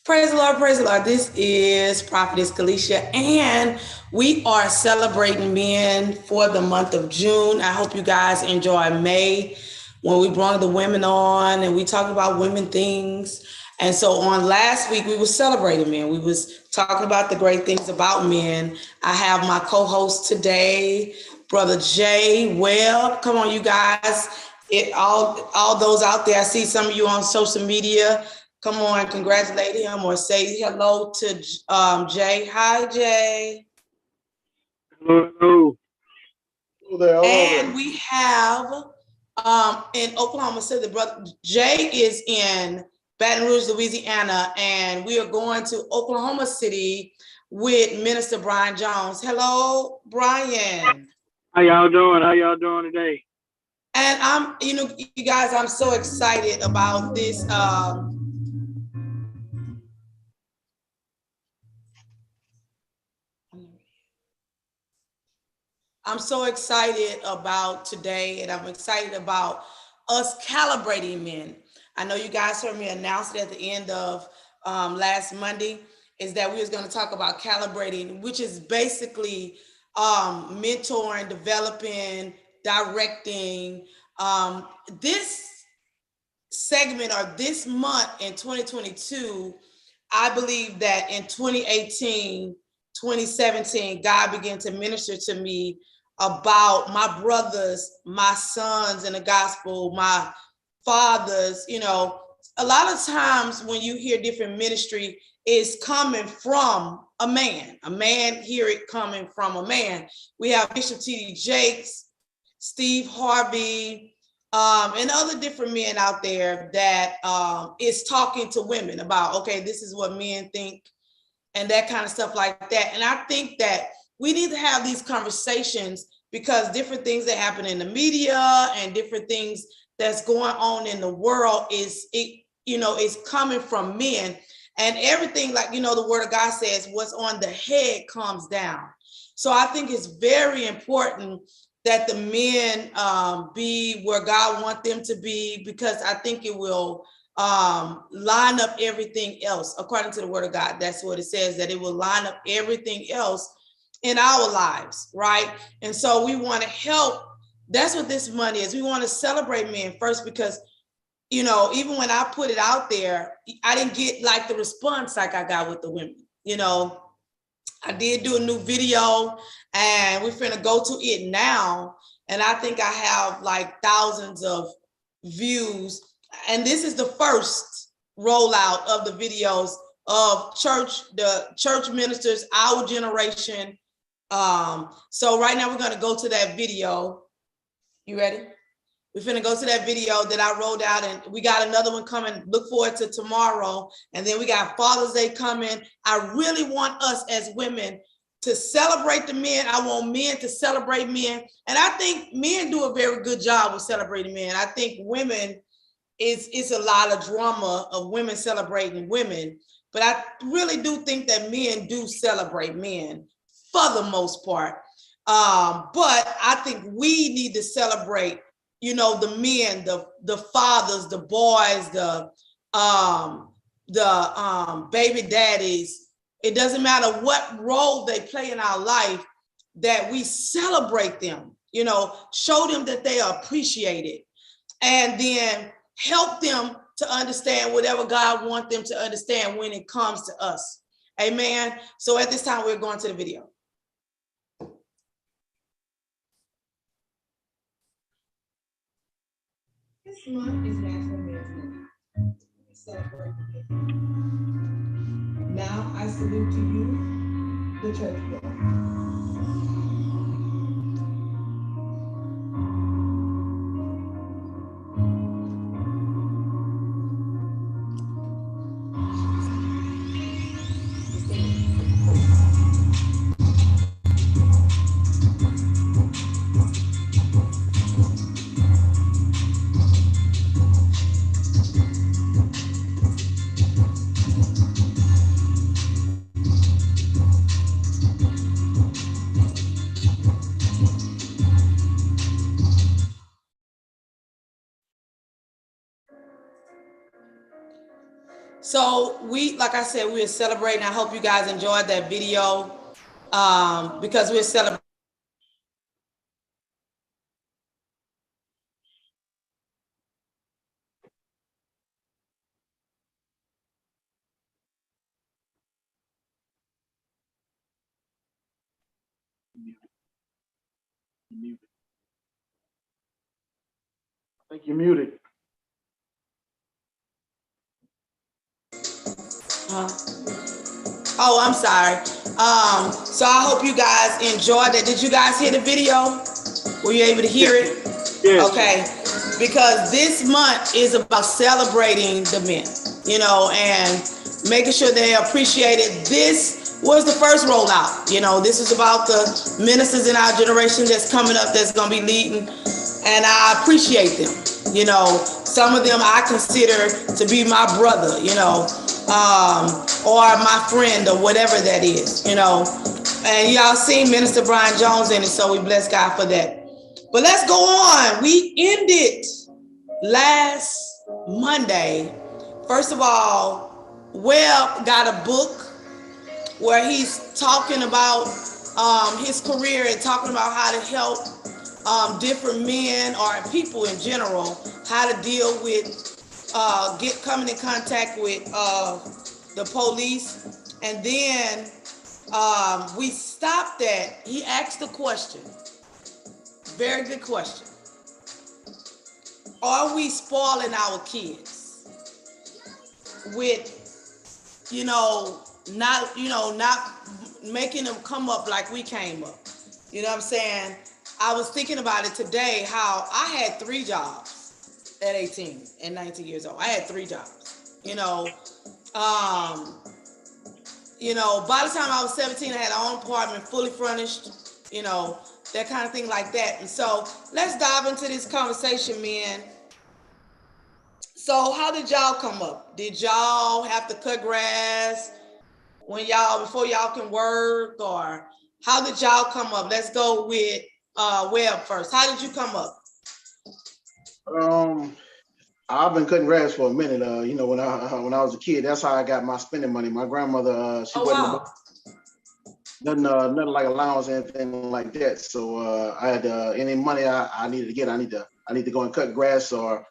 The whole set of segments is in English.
Praise the Lord, praise the Lord. This is Prophetess Kalisha, and we are celebrating men for the month of June. I hope you guys enjoy May when we brought the women on and we talked about women things. And so on last week, we were celebrating men. We was talking about the great things about men. I have my co-host today, Brother Jay Webb. Come on, you guys. All those out there, I see some of you on social media. Come on, congratulate him or say hello to Jay. Hi, Jay. Hello. And we have in Oklahoma City, brother Jay is in Baton Rouge, Louisiana, and we are going to Oklahoma City with Minister Brian Jones. Hello, Brian. How y'all doing? How y'all doing today? And you guys, I'm so excited about this. I'm so excited about today, and I'm excited about us calibrating men. I know you guys heard me announce it at the end of last Monday, is that we was going to talk about calibrating, which is basically mentoring, developing, directing. This segment or this month in 2022, I believe that in 2018, 2017, God began to minister to me about my brothers, my sons in the gospel, my fathers. You know, a lot of times when you hear different ministry, is coming from a man. A man hear it coming from a man. We have Bishop T.D. Jakes, Steve Harvey, and other different men out there that is talking to women about, okay, this is what men think and that kind of stuff like that. And I think that we need to have these conversations because different things that happen in the media and different things that's going on in the world is coming from men. And everything, like, the word of God says, what's on the head comes down. So I think it's very important that the men be where God wants them to be, because I think it will line up everything else according to the word of God. That's what it says, that it will line up everything else in our lives, right? And so we want to help. That's what this money is. We want to celebrate men first, because even when I put it out there, I didn't get like the response like I got with the women. I did do a new video and we're finna go to it now. And I think I have like thousands of views. And this is the first rollout of the videos of the church ministers, our generation. So right now we're gonna go to that video. You ready? We're finna go to that video that I rolled out, and we got another one coming. Look forward to tomorrow. And then we got Father's Day coming. I really want us as women to celebrate the men. I want men to celebrate men. And I think men do a very good job with celebrating men. I think women, it's a lot of drama of women celebrating women. But I really do think that men do celebrate men for the most part. But I think we need to celebrate the men, the fathers, the boys, the baby daddies. It doesn't matter what role they play in our life, that we celebrate them, show them that they are appreciated, and then help them to understand whatever God wants them to understand when it comes to us. Amen. So at this time, we're going to the video. This month is National Men's Month. We celebrate it. Now I salute to you, the church world. So we, like I said, we're celebrating. I hope you guys enjoyed that video, because we're celebrating. I think you're muted. Oh, I'm sorry. So I hope you guys enjoyed it. Did you guys hear the video? Were you able to hear Yes. it? Yes. Okay, because this month is about celebrating the men, and making sure they appreciate it. This was the first rollout. This is about the ministers in our generation that's coming up, that's going to be leading, and I appreciate them. Some of them I consider to be my brother, or my friend, or whatever that is. And y'all seen Minister Brian Jones in it, so we bless God for that. But let's go on. We ended last Monday. First of all, Webb got a book where he's talking about his career and talking about how to help different men or people in general, how to deal with coming in contact with the police. And then we stopped at, he asked a question, very good question. Are we spoiling our kids with, not making them come up like we came up? You know what I'm saying? I was thinking about it today, how I had 3 jobs at 18 and 19 years old. I had 3 jobs. By the time I was 17, I had my own apartment, fully furnished, that kind of thing like that. And so let's dive into this conversation, man. So how did y'all come up? Did y'all have to cut grass before y'all can work, or how did y'all come up? Let's go with Webb first. How did you come up? Um, I've been cutting grass for a minute. When I was a kid, that's how I got my spending money. My grandmother, she Oh wasn't wow. nothing like allowance or anything like that. So I had any money I needed to get, I need to go and cut grass, or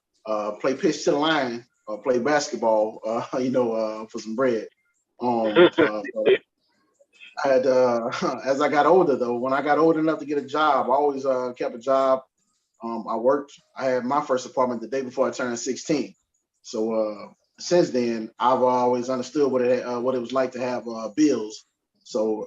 play pitch to the line, or play basketball. For some bread. But I had as I got older though, when I got old enough to get a job, I always kept a job. I worked. I had my first apartment the day before I turned 16. So since then, I've always understood what it was like to have bills. So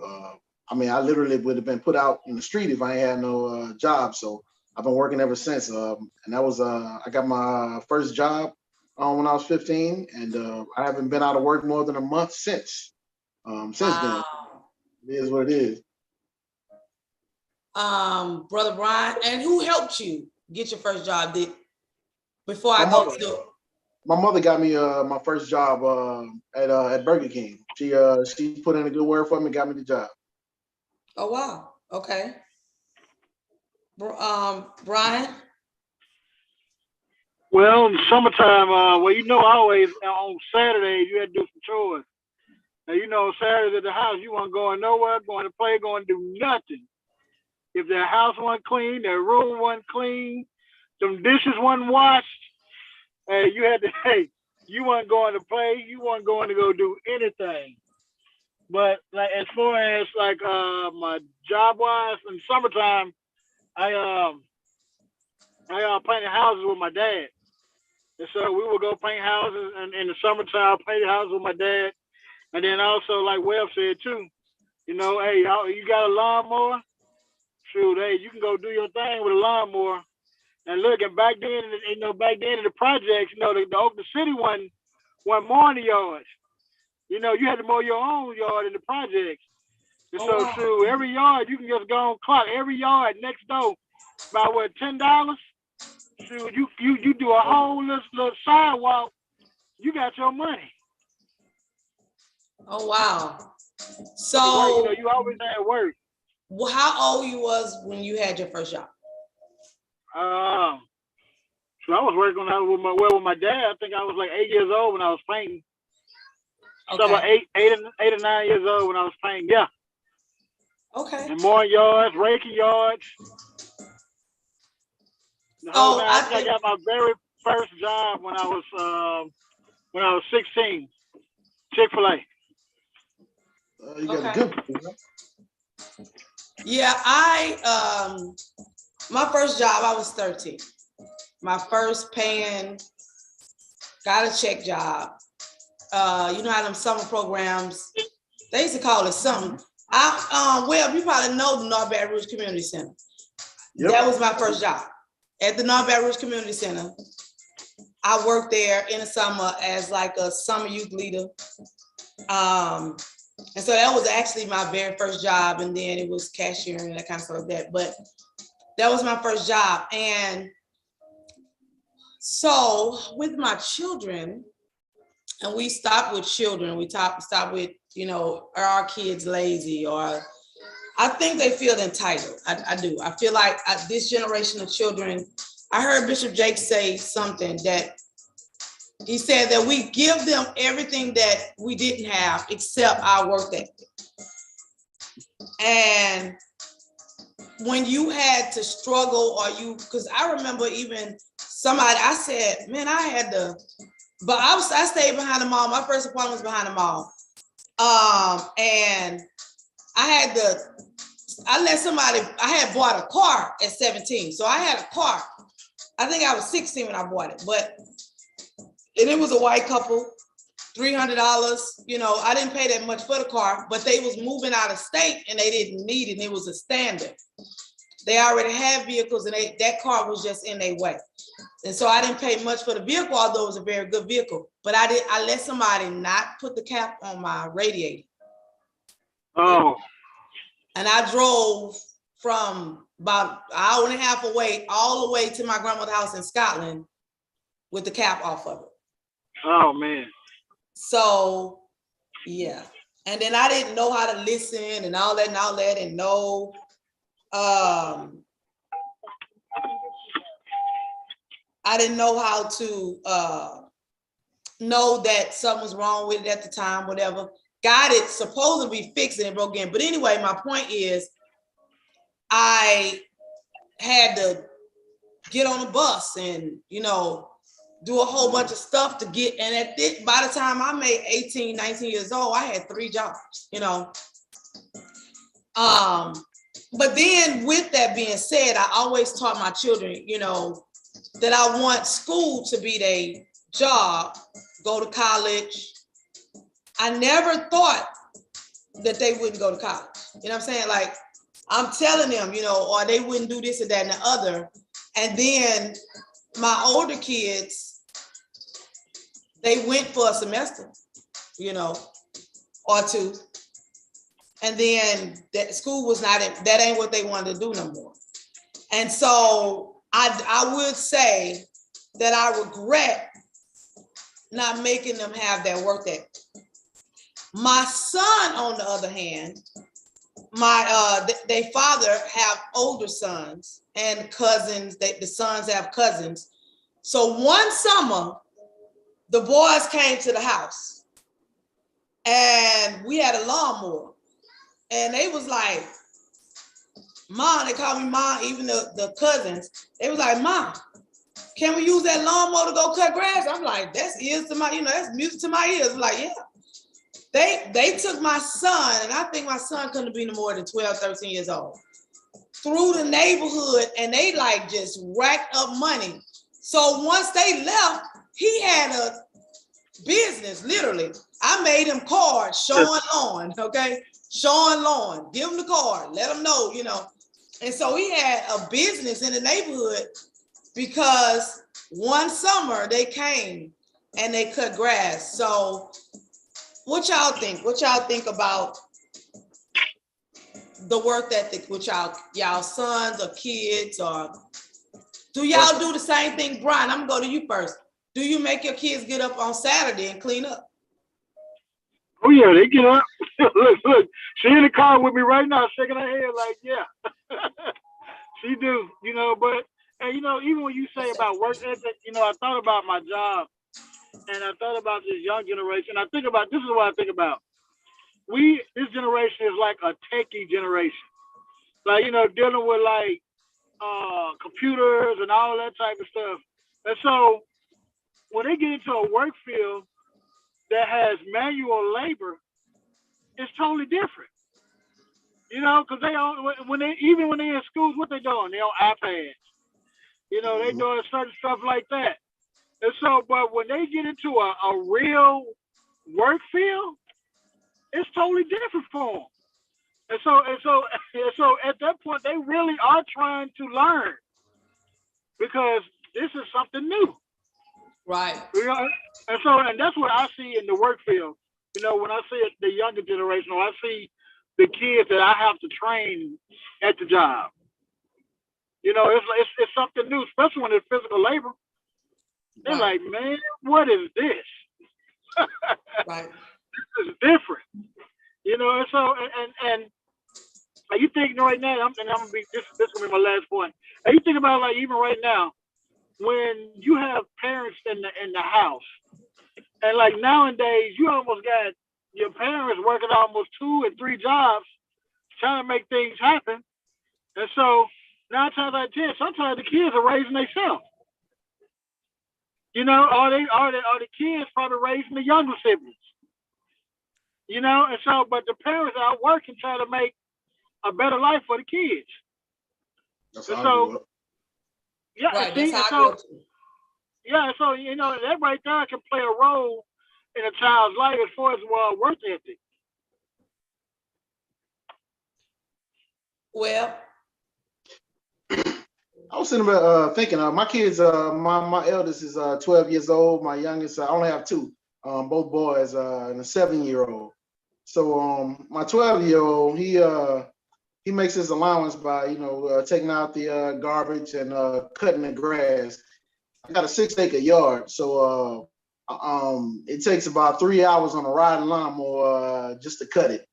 I literally would have been put out in the street if I ain't had no job. So I've been working ever since. And that was I got my first job when I was 15, and I haven't been out of work more than a month since. Since then, Wow. it is what it is. Brother Brian, and who helped you get your first job? Before My I go mother. to My mother got me my first job at Burger King. She put in a good word for me, got me the job. Oh wow. Okay. Brian. Well, in the summertime, I always on Saturdays you had to do some chores. Now, Saturdays at the house, you weren't going nowhere, going to play, going to do nothing. If their house wasn't clean, their room wasn't clean, some dishes wasn't washed, hey, you had to, hey, you weren't going to play, you weren't going to go do anything. But like as far as like my job wise in summertime, I painted houses with my dad. And so we would go paint houses, and in the summertime, paint houses with my dad. And then also, like Webb said too, hey, you got a lawnmower? Shoot, hey, you can go do your thing with a lawnmower. And look, and back then in the projects, the Oakland City one mowing the yards. You had to mow your own yard in the projects. And Oh so, wow. shoot, every yard you can just go on clock. Every yard next door, about what, $10? Shoot, you do a whole little sidewalk. You got your money. Oh wow. Go to work. So, You always had work. how old you was when you had your first job? Um, so I was working with my dad. I think I was like 8 years old when I was painting. So about Okay. 8 or 9 years old when I was playing. Yeah, Okay. and mowing yards, raking yards, the whole So nine. I I think I think got my very first job when I was 16. Chick-fil-A. You got a okay. good one, huh? Yeah, my first job I was 13. My first paying got a check job. You know how them summer programs, they used to call it something. Well, you probably know the North Baton Rouge Community Center. That Yep. was my first job at the North Baton Rouge Community Center. I worked there in the summer as like a summer youth leader. And so that was actually my very first job. And then it was cashiering and that kind of stuff like that. But that was my first job. And so with my children, and we stopped with children, we stop with, are our kids lazy, or I think they feel entitled. I do. I feel like this generation of children, I heard Bishop Jake say something that he said that we give them everything that we didn't have except our work ethic. And when you had to struggle because I remember even somebody, I said, man, I had to, but I stayed behind the mall. My first appointment was behind the mall. And I had bought a car at 17. So I had a car. I think I was 16 when I bought it, and it was a white couple, $300. I didn't pay that much for the car, but they was moving out of state and they didn't need it. And it was a standard. They already had vehicles and that car was just in their way. And so I didn't pay much for the vehicle, although it was a very good vehicle. But I let somebody not put the cap on my radiator. Oh, And I drove from about an hour and a half away all the way to my grandmother's house in Scotland with the cap off of it. oh man. So yeah. And then I didn't know how to listen and all that and know I didn't know how to know that something was wrong with it at the time, whatever. Got it, supposed to be fixing it, broke in. But anyway, my point is I had to get on a bus and, do a whole bunch of stuff to get. And by the time I made 18, 19 years old, I had 3 jobs, But then with that being said, I always taught my children, that I want school to be their job, go to college. I never thought that they wouldn't go to college. You know what I'm saying? Like, I'm telling them, or they wouldn't do this or that and the other. And then my older kids, they went for a semester, or 2. And then that school was that ain't what they wanted to do no more. And so I would say that I regret not making them have that work ethic. My son, on the other hand, they father have older sons and cousins. The sons have cousins. So one summer, the boys came to the house and we had a lawnmower. And they was like, Mom, they called me Mom, even the cousins. They was like, Mom, can we use that lawnmower to go cut grass? I'm like, that's ears to my, that's music to my ears. I'm like, yeah. They took my son, and I think my son couldn't have been more than 12, 13 years old, through the neighborhood, and they like just racked up money. So once they left, he had a business, literally. I made him cards showing lawn, okay? Showing lawn, give him the card, let him know, And so he had a business in the neighborhood because one summer they came and they cut grass. So what y'all think? What y'all think about the work ethic with y'all sons or kids, or do y'all do the same thing? Brian, I'm gonna go to you first. Do you make your kids get up on Saturday and clean up? Oh yeah, they get up. Look, she in the car with me right now, shaking her head like, yeah. She do, but and even when you say about work ethic, I thought about my job and I thought about this young generation. I think about this is what I think about. This generation is like a techie generation. Like, dealing with like computers and all that type of stuff. And so when they get into a work field that has manual labor, it's totally different. Because they all when they even when they're in schools, what they doing? They on iPads. They Mhm. doing certain stuff like that. And so, but when they get into a real work field, it's totally different for them. And so at that point, they really are trying to learn because this is something new. Right. You know, and that's what I see in the work field. When I see the younger generation, or I see the kids that I have to train at the job. It's something new, especially when it's physical labor. They're Right. like, man, what is this? Right. This is different. And are you thinking right now? And I'm gonna be this gonna be my last point. Are you thinking about like even right now when you have parents in the house, and like nowadays you almost got your parents working almost 2 and 3 jobs trying to make things happen, and so 9 times out of 10, sometimes the kids are raising themselves. Or the kids probably raising the younger siblings. And so but the parents are working trying to make a better life for the kids. That's And how I so grew up. yeah, and Right. That's see, how and I so feel too. yeah, so that right there can play a role in a child's life as far as work ethic. Well, I was sitting there thinking, my kids, my eldest is 12 years old. My youngest, I only have two, both boys, and a 7-year-old. So my 12-year-old, he makes his allowance by taking out the garbage and cutting the grass. I got a 6-acre yard, so it takes about 3 hours on a riding lawnmower just to cut it.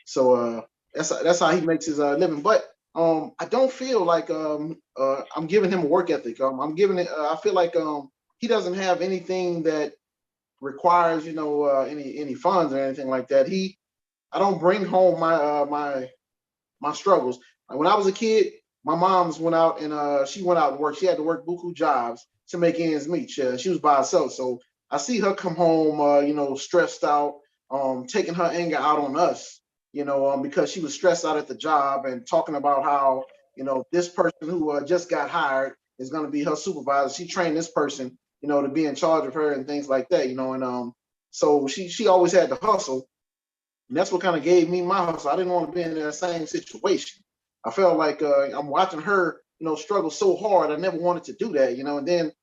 So that's how he makes his living. But I don't feel like I'm giving him a work ethic. I'm giving it. I feel like he doesn't have anything that requires any funds or anything like that. I don't bring home my struggles. Like when I was a kid, my mom's went out and she went out and worked. She had to work buku jobs to make ends meet. She was by herself, so I see her come home, stressed out, taking her anger out on us, because she was stressed out at the job and talking about how this person who just got hired is going to be her supervisor. She trained this person, to be in charge of her and things like that, and so she always had to hustle. And that's what kind of gave me my hustle. I didn't want to be in that same situation. I felt like I'm watching her, struggle so hard. I never wanted to do that, And then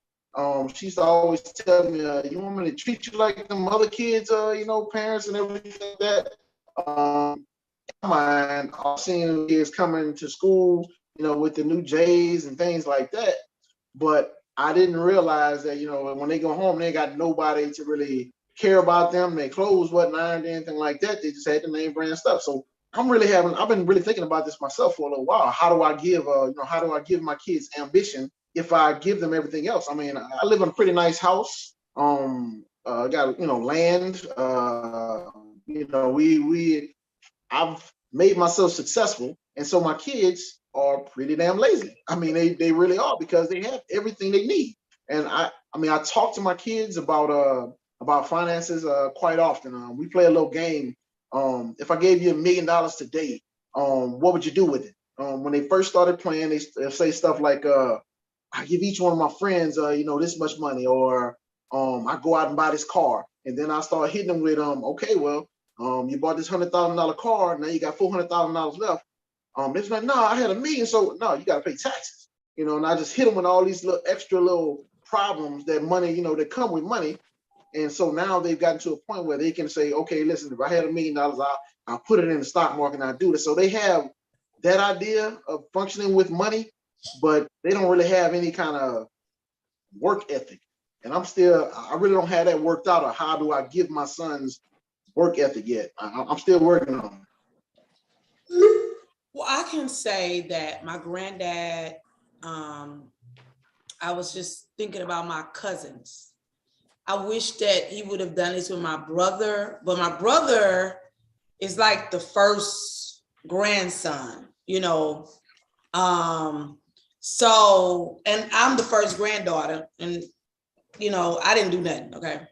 she used to always tell me, "You want me to treat you like them other kids, parents and everything like that." In my mind, I've seen kids coming to school, with the new J's and things like that. But I didn't realize that, when they go home, they ain't got nobody to really care about them. Their clothes wasn't ironed, anything like that. They just had the name brand stuff. So I've been really thinking about this myself for a little while. How do I give my kids ambition if I give them everything else? I mean, I live in a pretty nice house. Got, land. I've made myself successful, and so my kids are pretty damn lazy. I mean, they really are because they have everything they need. And I talk to my kids about finances quite often. We play a little game. If I gave you $1 million today, what would you do with it? When they first started playing, they say stuff like, "I give each one of my friends, this much money," or "I go out and buy this car," and then I start hitting them with, "Okay, well, you bought this $100,000 car. Now you got $400,000 left." It's like, "No, I had $1 million, so no, you got to pay taxes." And I just hit them with all these little extra little problems that money, that come with money. And so now they've gotten to a point where they can say, "Okay, listen, if I had $1 million, I'll put it in the stock market and I'll do this." So they have that idea of functioning with money, but they don't really have any kind of work ethic. And I really don't have that worked out. Or how do I give my sons work ethic yet? I'm still working on it. well, I can say that my granddad, I was just thinking about my cousins. I wish that he would have done this with my brother, but my brother is like the first grandson, you know. So, and I'm the first granddaughter, and you know, I didn't do nothing, okay?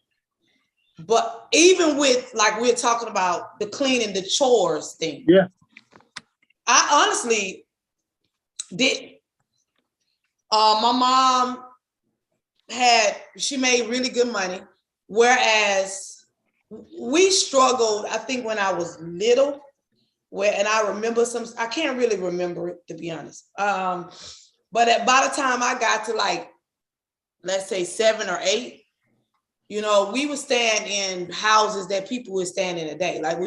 But even with, like, we're talking about the cleaning, the chores thing. Yeah. I honestly did. My mom she made really good money, whereas we struggled, I think, when I was little, and I remember I can't really remember it, to be honest. But by the time I got to, like, let's say 7 or 8, you know, we would stand in houses that people would stand in a day. Like,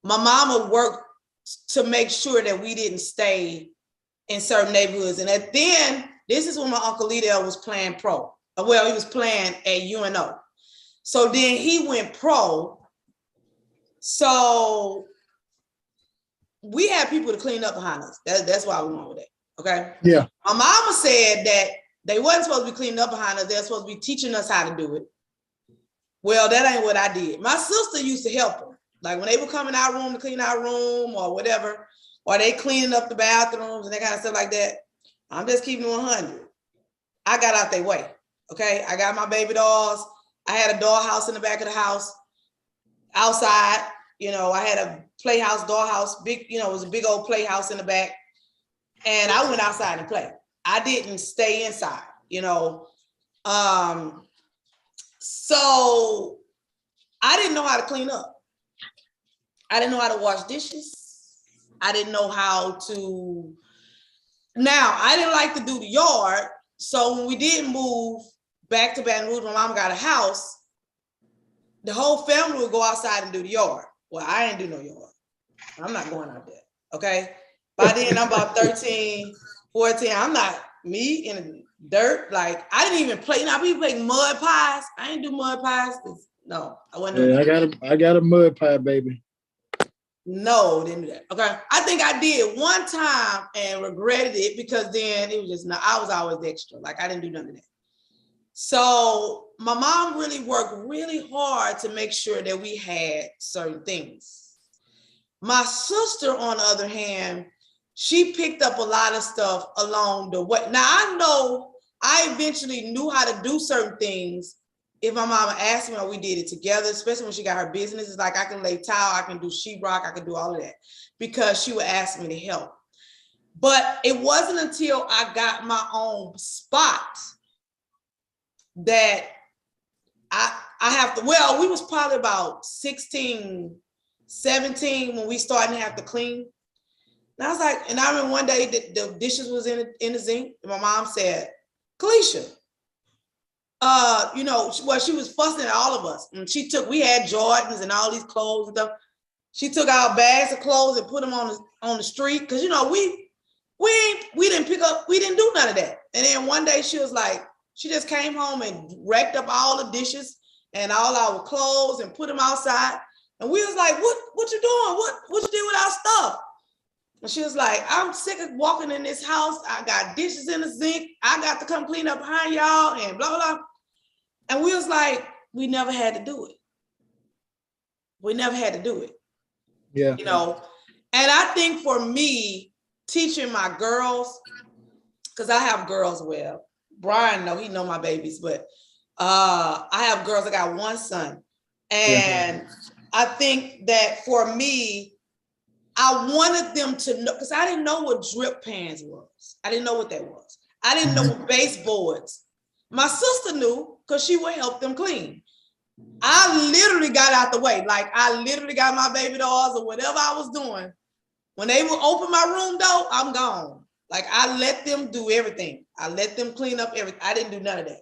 my mama worked to make sure that we didn't stay in certain neighborhoods. And then, this is when my Uncle Liddell was playing pro. Well, he was playing at UNO. So then he went pro. So we had people to clean up behind us. That's why we went with that. Okay. Yeah. My mama said that they wasn't supposed to be cleaning up behind us. They're supposed to be teaching us how to do it. Well, that ain't what I did. My sister used to help them. Like, when they would come in our room to clean our room or whatever, or they cleaning up the bathrooms and that kind of stuff like that, I'm just keeping it 100. I got out their way. Okay. I got my baby dolls. I had a dollhouse in the back of the house. Outside, you know, I had a playhouse, dollhouse, big, you know, it was a big old playhouse in the back. And I went outside and played. I didn't stay inside, you know. So I didn't know how to clean up. I didn't know how to wash dishes. I didn't know how to. Now, I didn't like to do the yard. So when we did move back to Baton Rouge, my mom got a house, the whole family would go outside and do the yard. Well, I didn't do no yard. I'm not going out there. Okay. By then, I'm about 13, 14. I'm not me in the dirt. Like, I didn't even play. Now, people play mud pies. I didn't do mud pies. No, I wasn't doing that. I got a mud pie, baby. No, didn't do that. Okay. I think I did one time and regretted it because then it was just I was always extra. Like, I didn't do none of that. So my mom really worked really hard to make sure that we had certain things. My sister, on the other hand, she picked up a lot of stuff along the way. Now, I know I eventually knew how to do certain things if my mama asked me, or we did it together, especially when she got her business. It's like, I can lay tile, I can do sheetrock, I can do all of that, because she would ask me to help. But it wasn't until I got my own spot that I have to, well, we was probably about 16, 17 when we started to have to clean. And I was like, and I remember one day the dishes was in the zinc, and my mom said, Kalisha, you know, well, she was fussing at all of us. And we had Jordans and all these clothes and stuff. She took our bags of clothes and put them on the street. Cause, you know, we didn't pick up, we didn't do none of that. And then one day she was like, she just came home and racked up all the dishes and all our clothes and put them outside. And we was like, what you doing? What you did with our stuff? And she was like, I'm sick of walking in this house. I got dishes in the zinc. I got to come clean up behind y'all and blah, blah, blah. And we was like, we never had to do it. We never had to do it. Yeah. You know, and I think for me, teaching my girls, because I have girls, well, Brian, he know my babies, but I have girls. I got one son. And I think that for me, I wanted them to know, because I didn't know what drip pans was. I didn't know what that was. I didn't know what baseboards. My sister knew, because she would help them clean. I literally got out the way. Like, I literally got my baby dolls or whatever I was doing. When they would open my room door, I'm gone. Like, I let them do everything. I let them clean up everything. I didn't do none of that.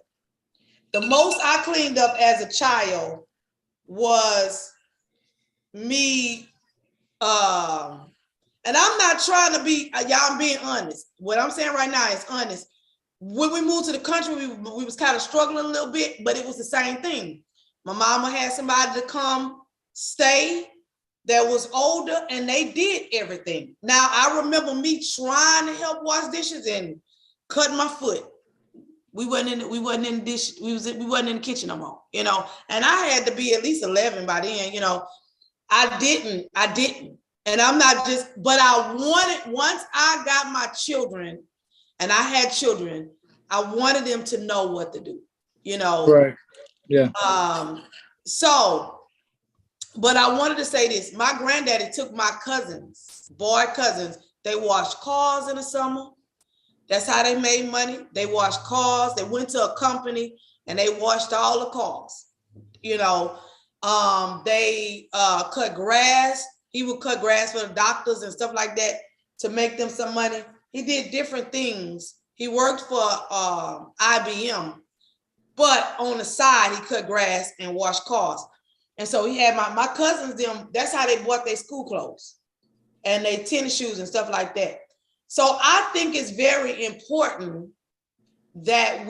The most I cleaned up as a child was me, and I'm not trying to be, y'all, I'm being honest. What I'm saying right now is honest. When we moved to the country, we was kind of struggling a little bit, but it was the same thing. My mama had somebody to come stay that was older, and they did everything. Now, I remember me trying to help wash dishes and cutting my foot. We wasn't in the dish, we wasn't in the kitchen no more, you know. And I had to be at least 11 by then, you know. I didn't. And I'm not just, but I wanted, once I got my children and I had children, I wanted them to know what to do, you know. Right. Yeah. So, but I wanted to say this. My granddaddy took my cousins, boy cousins, they washed cars in the summer. That's how they made money. They washed cars. They went to a company and they washed all the cars. You know, they cut grass. He would cut grass for the doctors and stuff like that to make them some money. He did different things. He worked for IBM, but on the side, he cut grass and washed cars. And so he had my cousins, them, that's how they bought their school clothes and their tennis shoes and stuff like that. So I think it's very important that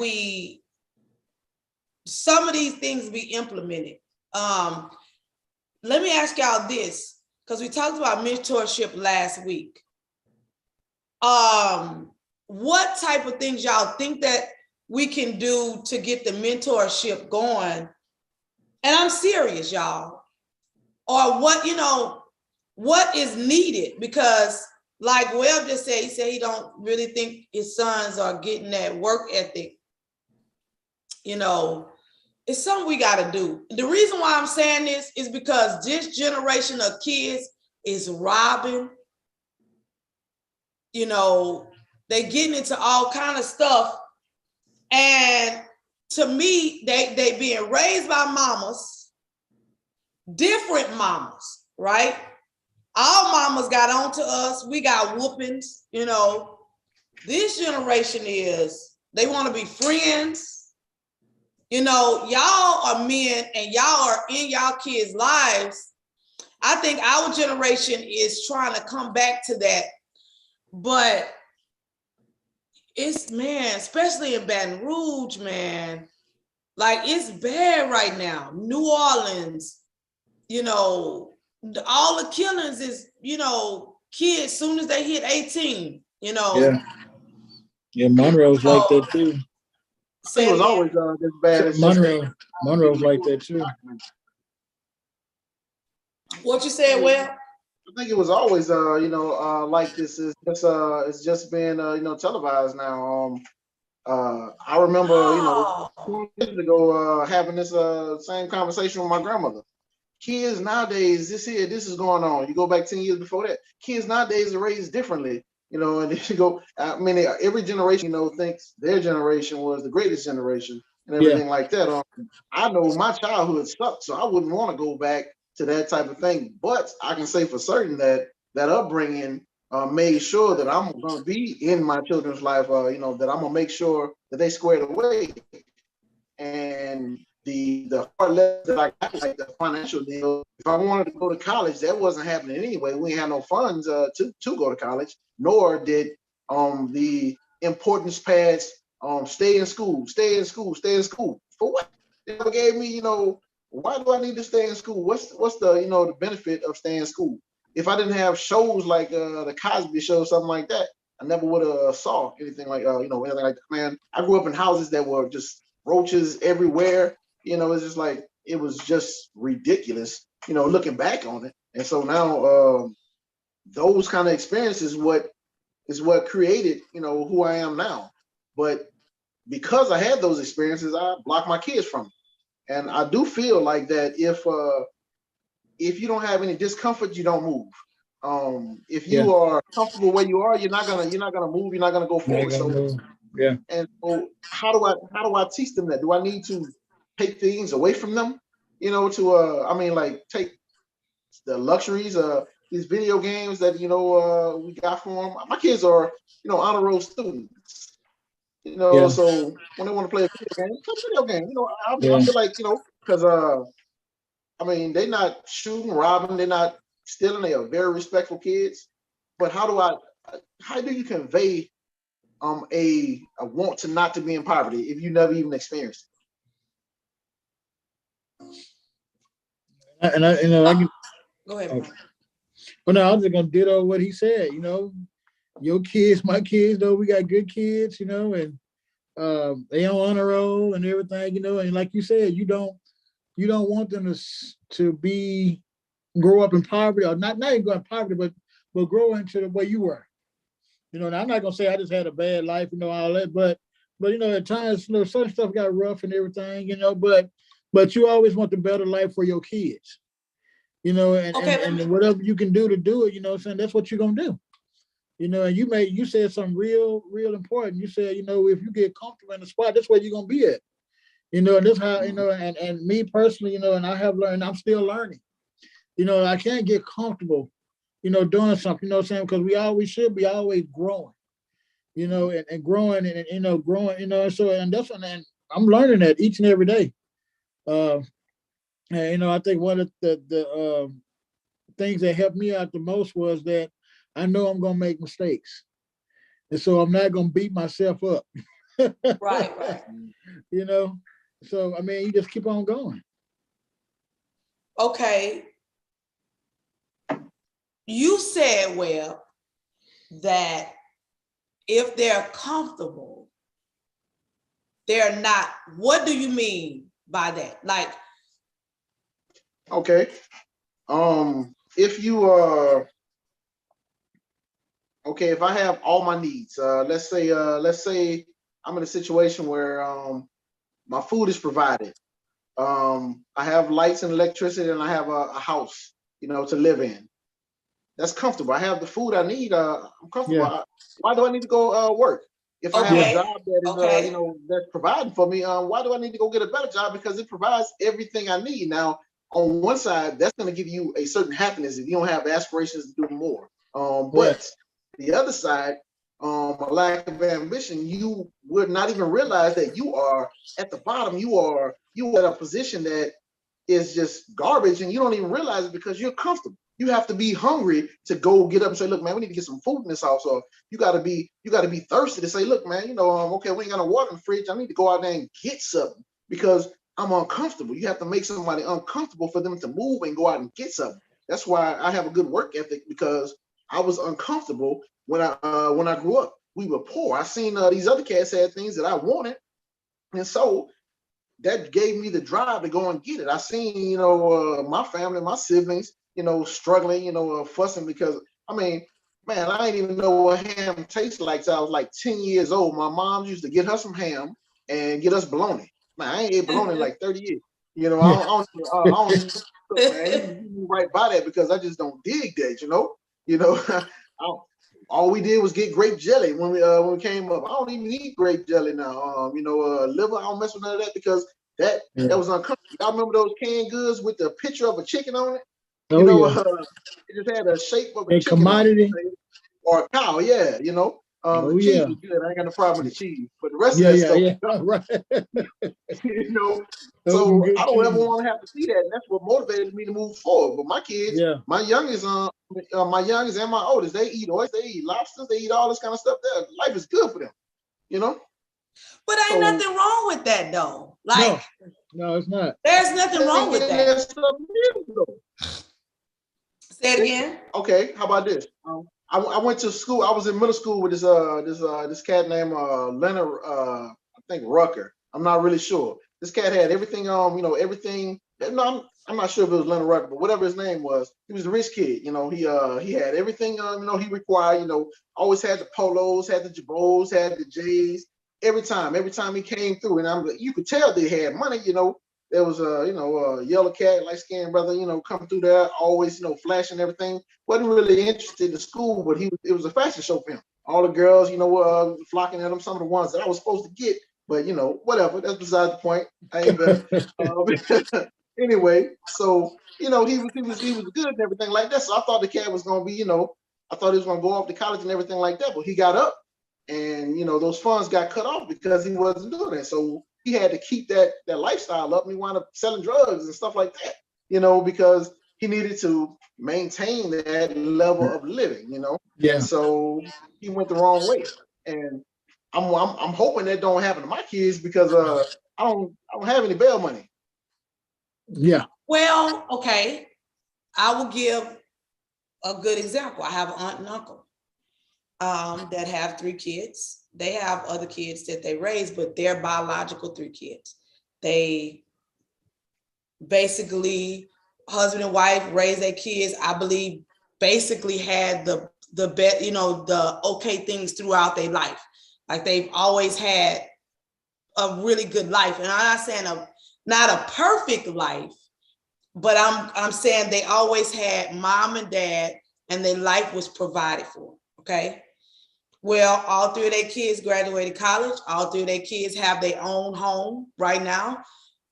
some of these things be implemented. Let me ask y'all this, because we talked about mentorship last week. What type of things y'all think that we can do to get the mentorship going? And I'm serious, y'all. Or what, you know, what is needed? Because like Webb just said, he said he don't really think his sons are getting that work ethic. You know, it's something we got to do. The reason why I'm saying this is because this generation of kids is robbing. You know, they getting into all kind of stuff. And to me, they being raised by mamas, different mamas, right? Our mamas got on to us. We got whoopings, you know. This generation they want to be friends. You know, y'all are men and y'all are in y'all kids' lives. I think our generation is trying to come back to that. But it's, man, especially in Baton Rouge, man, like it's bad right now. New Orleans, you know, all the killings is, you know, kids soon as they hit 18, you know. Yeah, Monroe's like that too. It was always this bad. It's Monroe's like that too. What you said, Well? I think it was always, you know, like this. It's just been, you know, televised now. I remember, you know, 2 years ago, having this same conversation with my grandmother. Kids nowadays, this is going on. You go back 10 years before that. Kids nowadays are raised differently, you know. And if you go, I mean, every generation, you know, thinks their generation was the greatest generation and everything like that. I know my childhood sucked, so I wouldn't want to go back to that type of thing. But I can say for certain that upbringing made sure that I'm going to be in my children's life. You know, that I'm going to make sure that they squared away. And the hard lessons that I got, like the financial deal, if I wanted to go to college, that wasn't happening anyway. We had no funds to go to college, nor did the importance pads stay in school. For what? They never gave me, you know, why do I need to stay in school? What's the, you know, the benefit of staying in school? If I didn't have shows like the Cosby Show, something like that, I never would have saw anything like you know, anything like that. Man, I grew up in houses that were just roaches everywhere. You know, it's just like, it was just ridiculous, you know, looking back on it. And so now those kind of experiences is what created, you know, who I am now. But because I had those experiences, I blocked my kids from it. And I do feel like that if you don't have any discomfort, you don't move. If you are comfortable where you are, you're not gonna move. You're not gonna go forward. And so how do I teach them that? Do I need to take things away from them? You know, to I mean, like, take the luxuries, these video games that, you know, we got for them. My kids are, you know, honor roll students. You know, so when they want to play a video game, play a video game. You know, I feel like, you know, because I mean, they're not shooting, robbing, they're not stealing. They are very respectful kids. But how do you convey a want to not to be in poverty if you never even experienced it? And I, you know, I can go ahead. Well, no, I'm just gonna ditto what he said. You know, your kids, my kids, though, we got good kids, you know, and they on honor roll and everything, you know, and like you said, you don't want them to be grow up in poverty, or not even go in poverty, but grow into the way you were. You know, and I'm not gonna say I just had a bad life, you know, all that, but you know, at times, you know, certain stuff got rough and everything, you know, but you always want the better life for your kids, you know, Okay, and whatever you can do to do it, you know what I'm saying, that's what you're gonna do. You know, and you said something real important. You said, you know, if you get comfortable in the spot, that's where you're gonna be at. You know, and this how, you know, and me personally, you know, and I have learned, I'm still learning. You know, I can't get comfortable, you know, doing something, you know what I'm saying? Because we should be always growing, you know, and growing and, you know, growing, you know, so, and that's what, and I'm learning that each and every day. Uh, and, you know, I think one of the things that helped me out the most was that I know I'm going to make mistakes. And so I'm not going to beat myself up, right. you know? So, I mean, you just keep on going. Okay. You said, well, that if they're comfortable, they're not. What do you mean by that? Like, Okay. If you are okay, if I have all my needs, let's say I'm in a situation where my food is provided. I have lights and electricity, and I have a house, you know, to live in. That's comfortable. I have the food I need. I'm comfortable. Yeah. Why do I need to go work? If I have a Yeah. okay, job that is, you okay, know, that's providing for me, why do I need to go get a better job? Because it provides everything I need. Now, on one side, that's going to give you a certain happiness if you don't have aspirations to do more. Yeah. But the other side, a lack of ambition, you would not even realize that you are at the bottom. You at a position that is just garbage, and you don't even realize it because you're comfortable. You have to be hungry to go get up and say, "Look, man, we need to get some food in this house." Or you got to be thirsty to say, "Look, man, you know, okay, we ain't got no water in the fridge. I need to go out there and get something because I'm uncomfortable." You have to make somebody uncomfortable for them to move and go out and get something. That's why I have a good work ethic, because I was uncomfortable when I grew up. We were poor. I seen these other cats had things that I wanted, and so that gave me the drive to go and get it. I seen, you know, my family, my siblings, you know, struggling, you know, fussing because, I mean, man, I didn't even know what ham tastes like till I was like 10 years old. My mom used to get her some ham and get us bologna. Man, I ain't ate bologna in like 30 years. You know, I don't even cook, man. You move right by that because I just don't dig that, you know. You know, all we did was get grape jelly when we came up. I don't even eat grape jelly now. You know, liver, I don't mess with none of that because that Yeah. that was uncomfortable. Y'all remember those canned goods with the picture of a chicken on it? You Oh know, yeah. it just had a shape of a A chicken on commodity. it, or a cow. Yeah, you know. The Oh cheese yeah. was good. I ain't got no problem with the cheese, but the rest of Yeah, that yeah, stuff yeah. was garbage. Right. You know. Those some So good I don't ever cheese. want to have to see that, and that's what motivated me to move forward. But my kids, Yeah. my youngest and my oldest, they eat oysters, they eat lobsters, they eat all this kind of stuff. There, life is good for them, you know. but ain't So nothing wrong with that though. Like, No, no, it's not. there's nothing wrong with that. Say it again. Okay, how about this? I went to school. I was in middle school with this cat named Leonard. I think Rucker. I'm not really sure. This cat had everything. You know, everything. No, I'm not sure if it was Leonard Rucker, but whatever his name was, he was a rich kid. You know, he had everything. You know, he required. You know, always had the polos, had the jabos, had the J's. Every time he came through, and you could tell they had money. You know, there was a yellow cat, light skinned brother, you know, come through there, always, you know, flashing everything. Wasn't really interested in school, but it was a fashion show for him. All the girls, you know, flocking at him. Some of the ones that I was supposed to get, but you know, whatever. That's beside the point. I ain't better. Anyway, so you know, he was good and everything like that. So I thought the cat was gonna be, you know, I thought he was gonna go off to college and everything like that. But he got up, and you know, those funds got cut off because he wasn't doing it. So he had to keep that lifestyle up, and he wound up selling drugs and stuff like that, you know, because he needed to maintain that level of living, you know. And Yeah. so he went the wrong way. And I'm hoping that don't happen to my kids because I don't have any bail money. Yeah. Well, okay. I will give a good example. I have an aunt and uncle that have 3 kids. They have other kids that they raise, but their biological 3 kids. They basically, husband and wife raised their kids, I believe, basically had the best, the okay things throughout their life. Like they've always had a really good life. And I'm not saying not a perfect life, but I'm saying they always had mom and dad and their life was provided for. Okay. Well, all 3 of their kids graduated college. All 3 of their kids have their own home right now.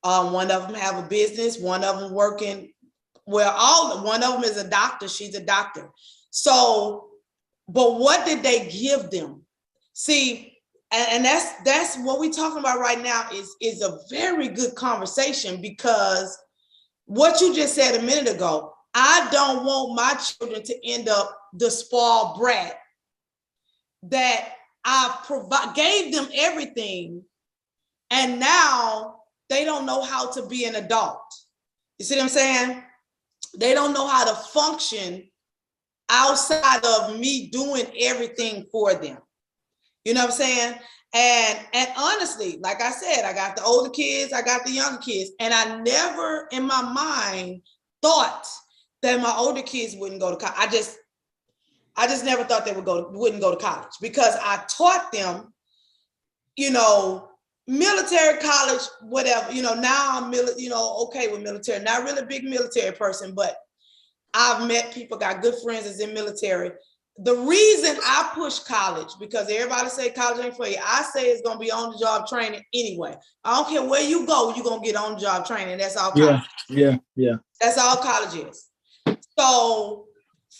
One of them have a business. One of them working. Well, one of them is a doctor. She's a doctor. So, but what did they give them? See, and that's what we're talking about right now is a very good conversation, because what you just said a minute ago, I don't want my children to end up the spoiled brat that I gave them everything, and now they don't know how to be an adult. You see what I'm saying? They don't know how to function outside of me doing everything for them. You know what I'm saying? And honestly, like I said, I got the older kids, I got the younger kids, and I never in my mind thought that my older kids wouldn't go to college. I just never thought they wouldn't go to college, because I taught them, military, college, whatever. Now I'm okay with military. Not really a big military person, but I've met people, got good friends that's in military. The reason I push college, because everybody say college ain't for you. I say it's gonna be on the job training anyway. I don't care where you go, you're gonna get on the job training. That's all college. Yeah. That's all college is. So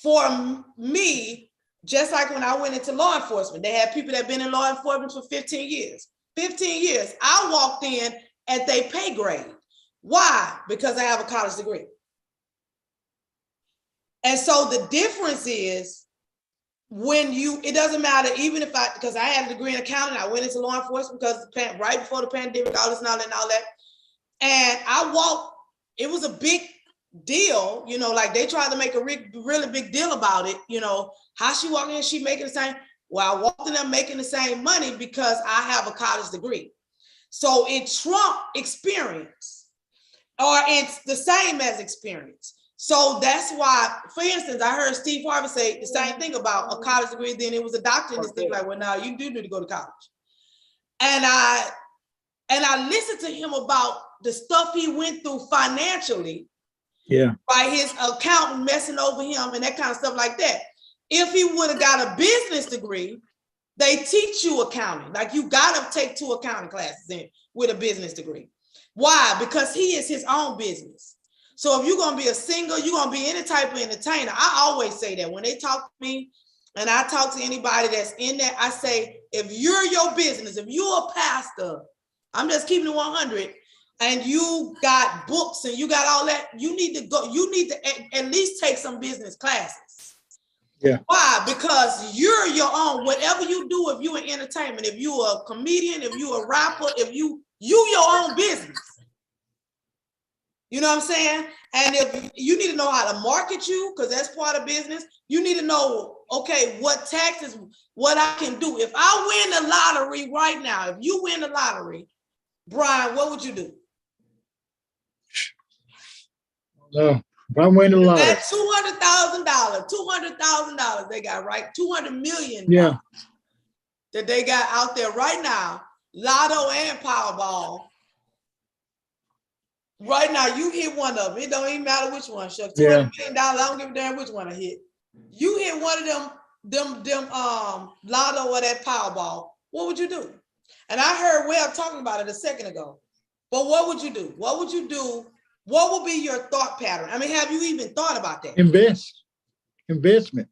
for me, just like when I went into law enforcement, they had people that have been in law enforcement for 15 years. 15 years. I walked in at their pay grade. Why? Because I have a college degree. And so the difference is, it doesn't matter, even if because I had a degree in accounting, I went into law enforcement because right before the pandemic, all this and all that. And I walked, it was a big deal, like they tried to make a really big deal about it, how she walked in, she making the same. Well, I walked in there making the same money because I have a college degree. So it trumped experience, or it's the same as experience. So that's why, for instance, I heard Steve Harvey say the same thing about a college degree. Then it was a doctor and this thing like, well, now you do need to go to college. And I listened to him about the stuff he went through financially. Yeah. By his accountant messing over him and that kind of stuff like that. If he would have got a business degree, they teach you accounting. Like you got to take 2 accounting classes with a business degree. Why? Because he is his own business. So if you're going to be a singer, you're going to be any type of entertainer. I always say that when they talk to me and I talk to anybody that's in there, I say, if you're your business, if you're a pastor, I'm just keeping it 100, and you got books and you got all that, you need to at least take some business classes. Yeah. Why? Because you're your own. Whatever you do, if you're in entertainment, if you're a comedian, if you're a rapper, if you your own business. You know what I'm saying? And if you need to know how to market you, because that's part of business, you need to know, okay, what taxes, what I can do. If I win the lottery right now, if you win the lottery, Brian, what would you do? No, if I win the lottery. That's $200,000 they got, right? $200 million. Yeah. That they got out there right now, Lotto and Powerball. Right now, you hit one of them. It don't even matter which one. Shuck, $200 million. I don't give a damn which one I hit. You hit one of them Lotto or that Powerball. What would you do? And I heard Webb talking about it a second ago. But what would you do? What would you do? What would be your thought pattern? I mean, have you even thought about that? Investment.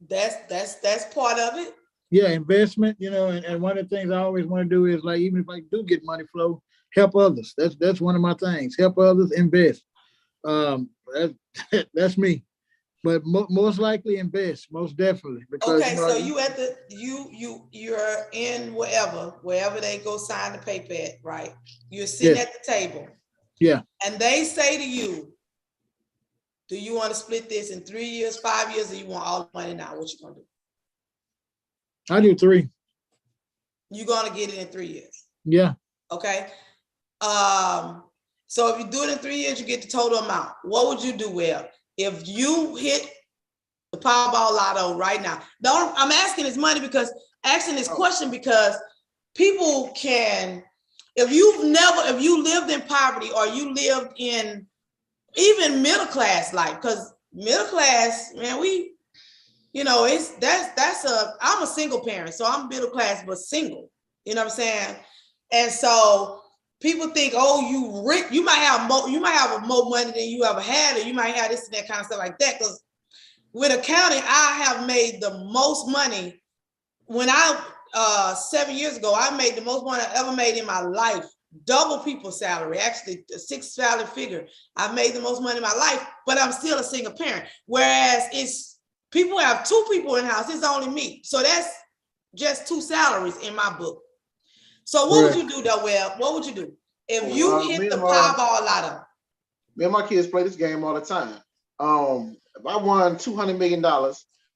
That's part of it. Yeah, investment. And one of the things I always want to do is, like, even if I do get money flow, help others. That's one of my things. Help others, invest. That's me. But most likely invest, most definitely. Because, okay, so you're in wherever they go sign the paper at, right? You're sitting at the table. Yeah. And they say to you, do you want to split this in 3 years, 5 years, or you want all the money now? What you gonna do? I do 3. you're gonna get it in 3 years. Yeah. Okay. So if you do it in 3 years, you get the total amount. What would you do, Webb, if you hit the Powerball Lotto right now? I'm asking this money because asking this question because people can, if you lived in poverty or you lived in even middle class life, because middle class, man, I'm a single parent, so I'm middle class but single. You know what I'm saying? And so people think, oh, you rich, you might have more money than you ever had, or you might have this and that kind of stuff like that. Because with accounting, I have made the most money. When 7 years ago, I made the most money I ever made in my life. Double people's salary, actually a 6-salary figure. I made the most money in my life, but I'm still a single parent. Whereas people have 2 people in the house, it's only me. So that's just 2 salaries in my book. So what would you do though, Webb? What would you do if you hit the Powerball Lotto? Me and my kids play this game all the time. If I won $200 million,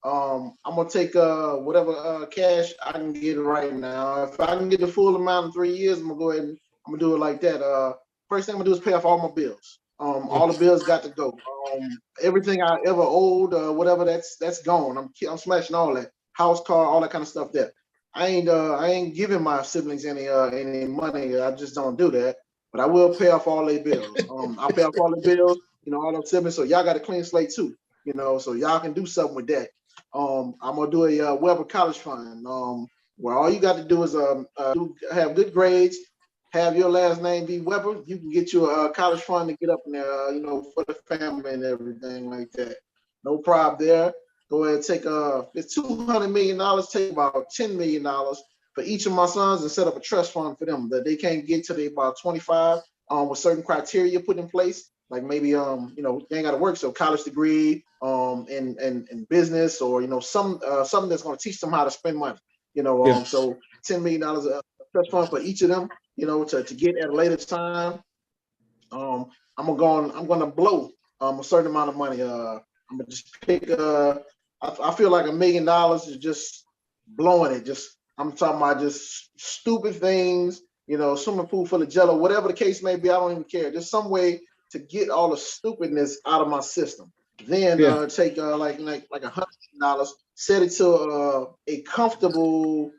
I'm gonna take whatever cash I can get right now. If I can get the full amount in 3 years, I'm gonna go ahead and I'm gonna do it like that. First thing I'm gonna do is pay off all my bills. All the bills got to go. Everything I ever owed, whatever that's gone. I'm smashing all that. House, car, all that kind of stuff there. I ain't giving my siblings any money. I just don't do that. But I will pay off all their bills. I'll pay off all the bills, all them siblings. So y'all got a clean slate too, so y'all can do something with that. I'm gonna do a Weber College Fund, where all you got to do is have good grades, have your last name be Weber. You can get you a college fund to get up in there, for the family and everything like that. No problem there. Go ahead and take it's $200 million. Take about $10 million for each of my sons and set up a trust fund for them that they can't get till they about 25. With certain criteria put in place, like maybe they ain't got to work, so college degree, in business, or something that's going to teach them how to spend money. So $10 million a trust fund for each of them. To get at a later time. I'm gonna blow a certain amount of money. I'm gonna just pick. I feel like $1 million is just blowing it. I'm talking about just stupid things. Swimming pool full of jello, whatever the case may be. I don't even care. Just some way to get all the stupidness out of my system. Then take like $100 million, set it to a comfortable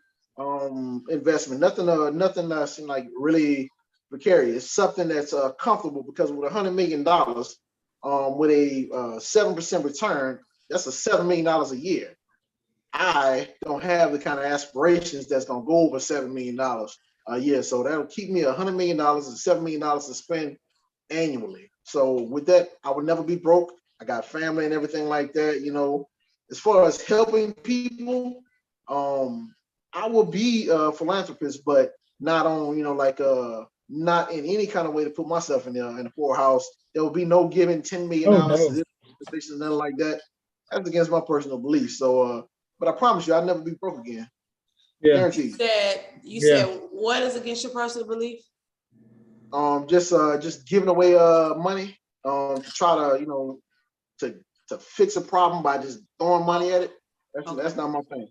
investment. Nothing that's like really precarious. Something that's comfortable, because with $100 million, with a 7% return, that's $7 million a year. I don't have the kind of aspirations that's gonna go over $7 million a year. So that'll keep me $100 million and $7 million to spend annually. So with that, I would never be broke. I got family and everything like that. As far as helping people, I will be a philanthropist, but not on, not in any kind of way to put myself in the poorhouse. There will be no giving $10 million to this position, nothing like that. That's against my personal beliefs. So, but I promise you, I'll never be broke again. Yeah. Guaranteed. You said what is against your personal belief? Just giving away money to try to to fix a problem by just throwing money at it. That's not my thing.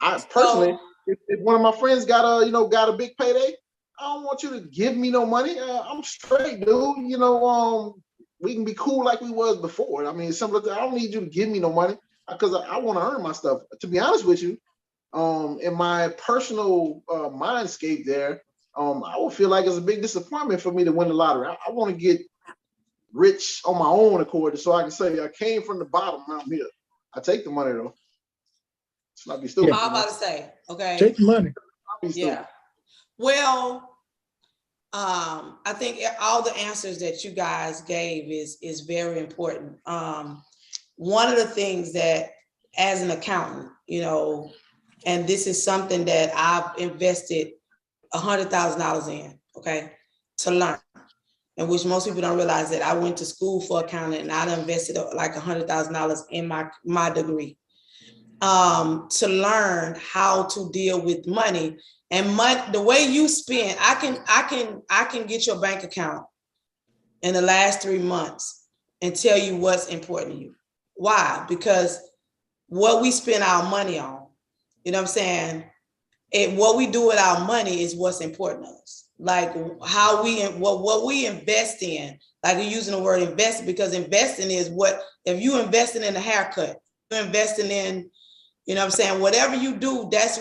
I personally, if one of my friends got a big payday, I don't want you to give me no money. I'm straight, dude. We can be cool like we was before. I mean, I don't need you to give me no money, because I want to earn my stuff. To be honest with you, in my personal mindscape there, I would feel like it's a big disappointment for me to win the lottery. I want to get rich on my own accord, so I can say I came from the bottom, I'm here. I take the money though. It's not be stupid. I'm about to say, okay. Take the money. Yeah. Well, I think all the answers that you guys gave is very important. One of the things that, as an accountant, and this is something that I've invested $100,000 in, okay, to learn, and which most people don't realize that I went to school for accounting and I invested like $100,000 in my degree, to learn how to deal with money. And the way you spend, I can get your bank account in the last 3 months and tell you what's important to you. Why? Because what we spend our money on, you know what I'm saying, what we do with our money is what's important to us. Like how what we invest in. Like we're using the word invest, because investing is what, if you investing in a haircut, you're investing in, you know what I'm saying, whatever you do, that's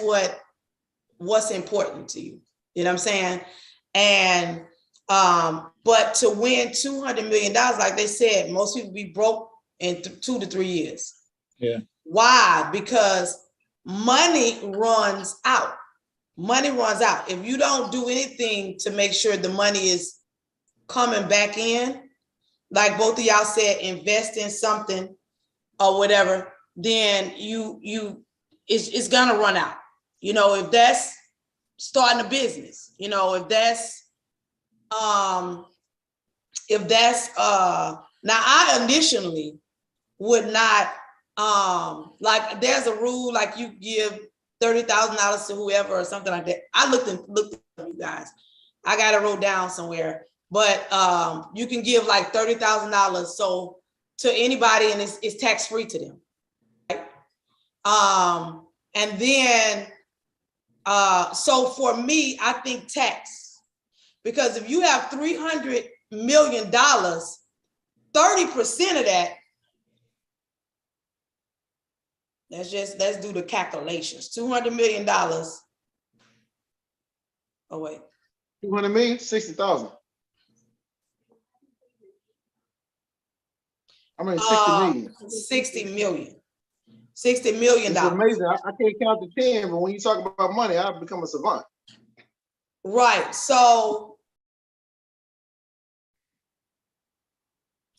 what's important to you. You know what I'm saying? And but to win $200 million, like they said, most people be broke in 2 to 3 years. Yeah. Why? Because money runs out. Money runs out. If you don't do anything to make sure the money is coming back in, like both of y'all said, invest in something or whatever, then it's gonna run out. You know, if that's starting a business, you know, if that's now I initially would not like, there's a rule like you give $30,000 to whoever or something like that. I looked at you guys. I got it wrote down somewhere, but you can give like $30,000 so to anybody, and it's tax free to them. Right? And then so for me, I think tax, because if you have $300 million, 30% of that, let's do the calculations. $200 million. Oh wait. 200 million, 60,000. I mean, 60 million. 60 million. $60 million. It's amazing. I can't count to 10, but when you talk about money, I've become a savant. Right. So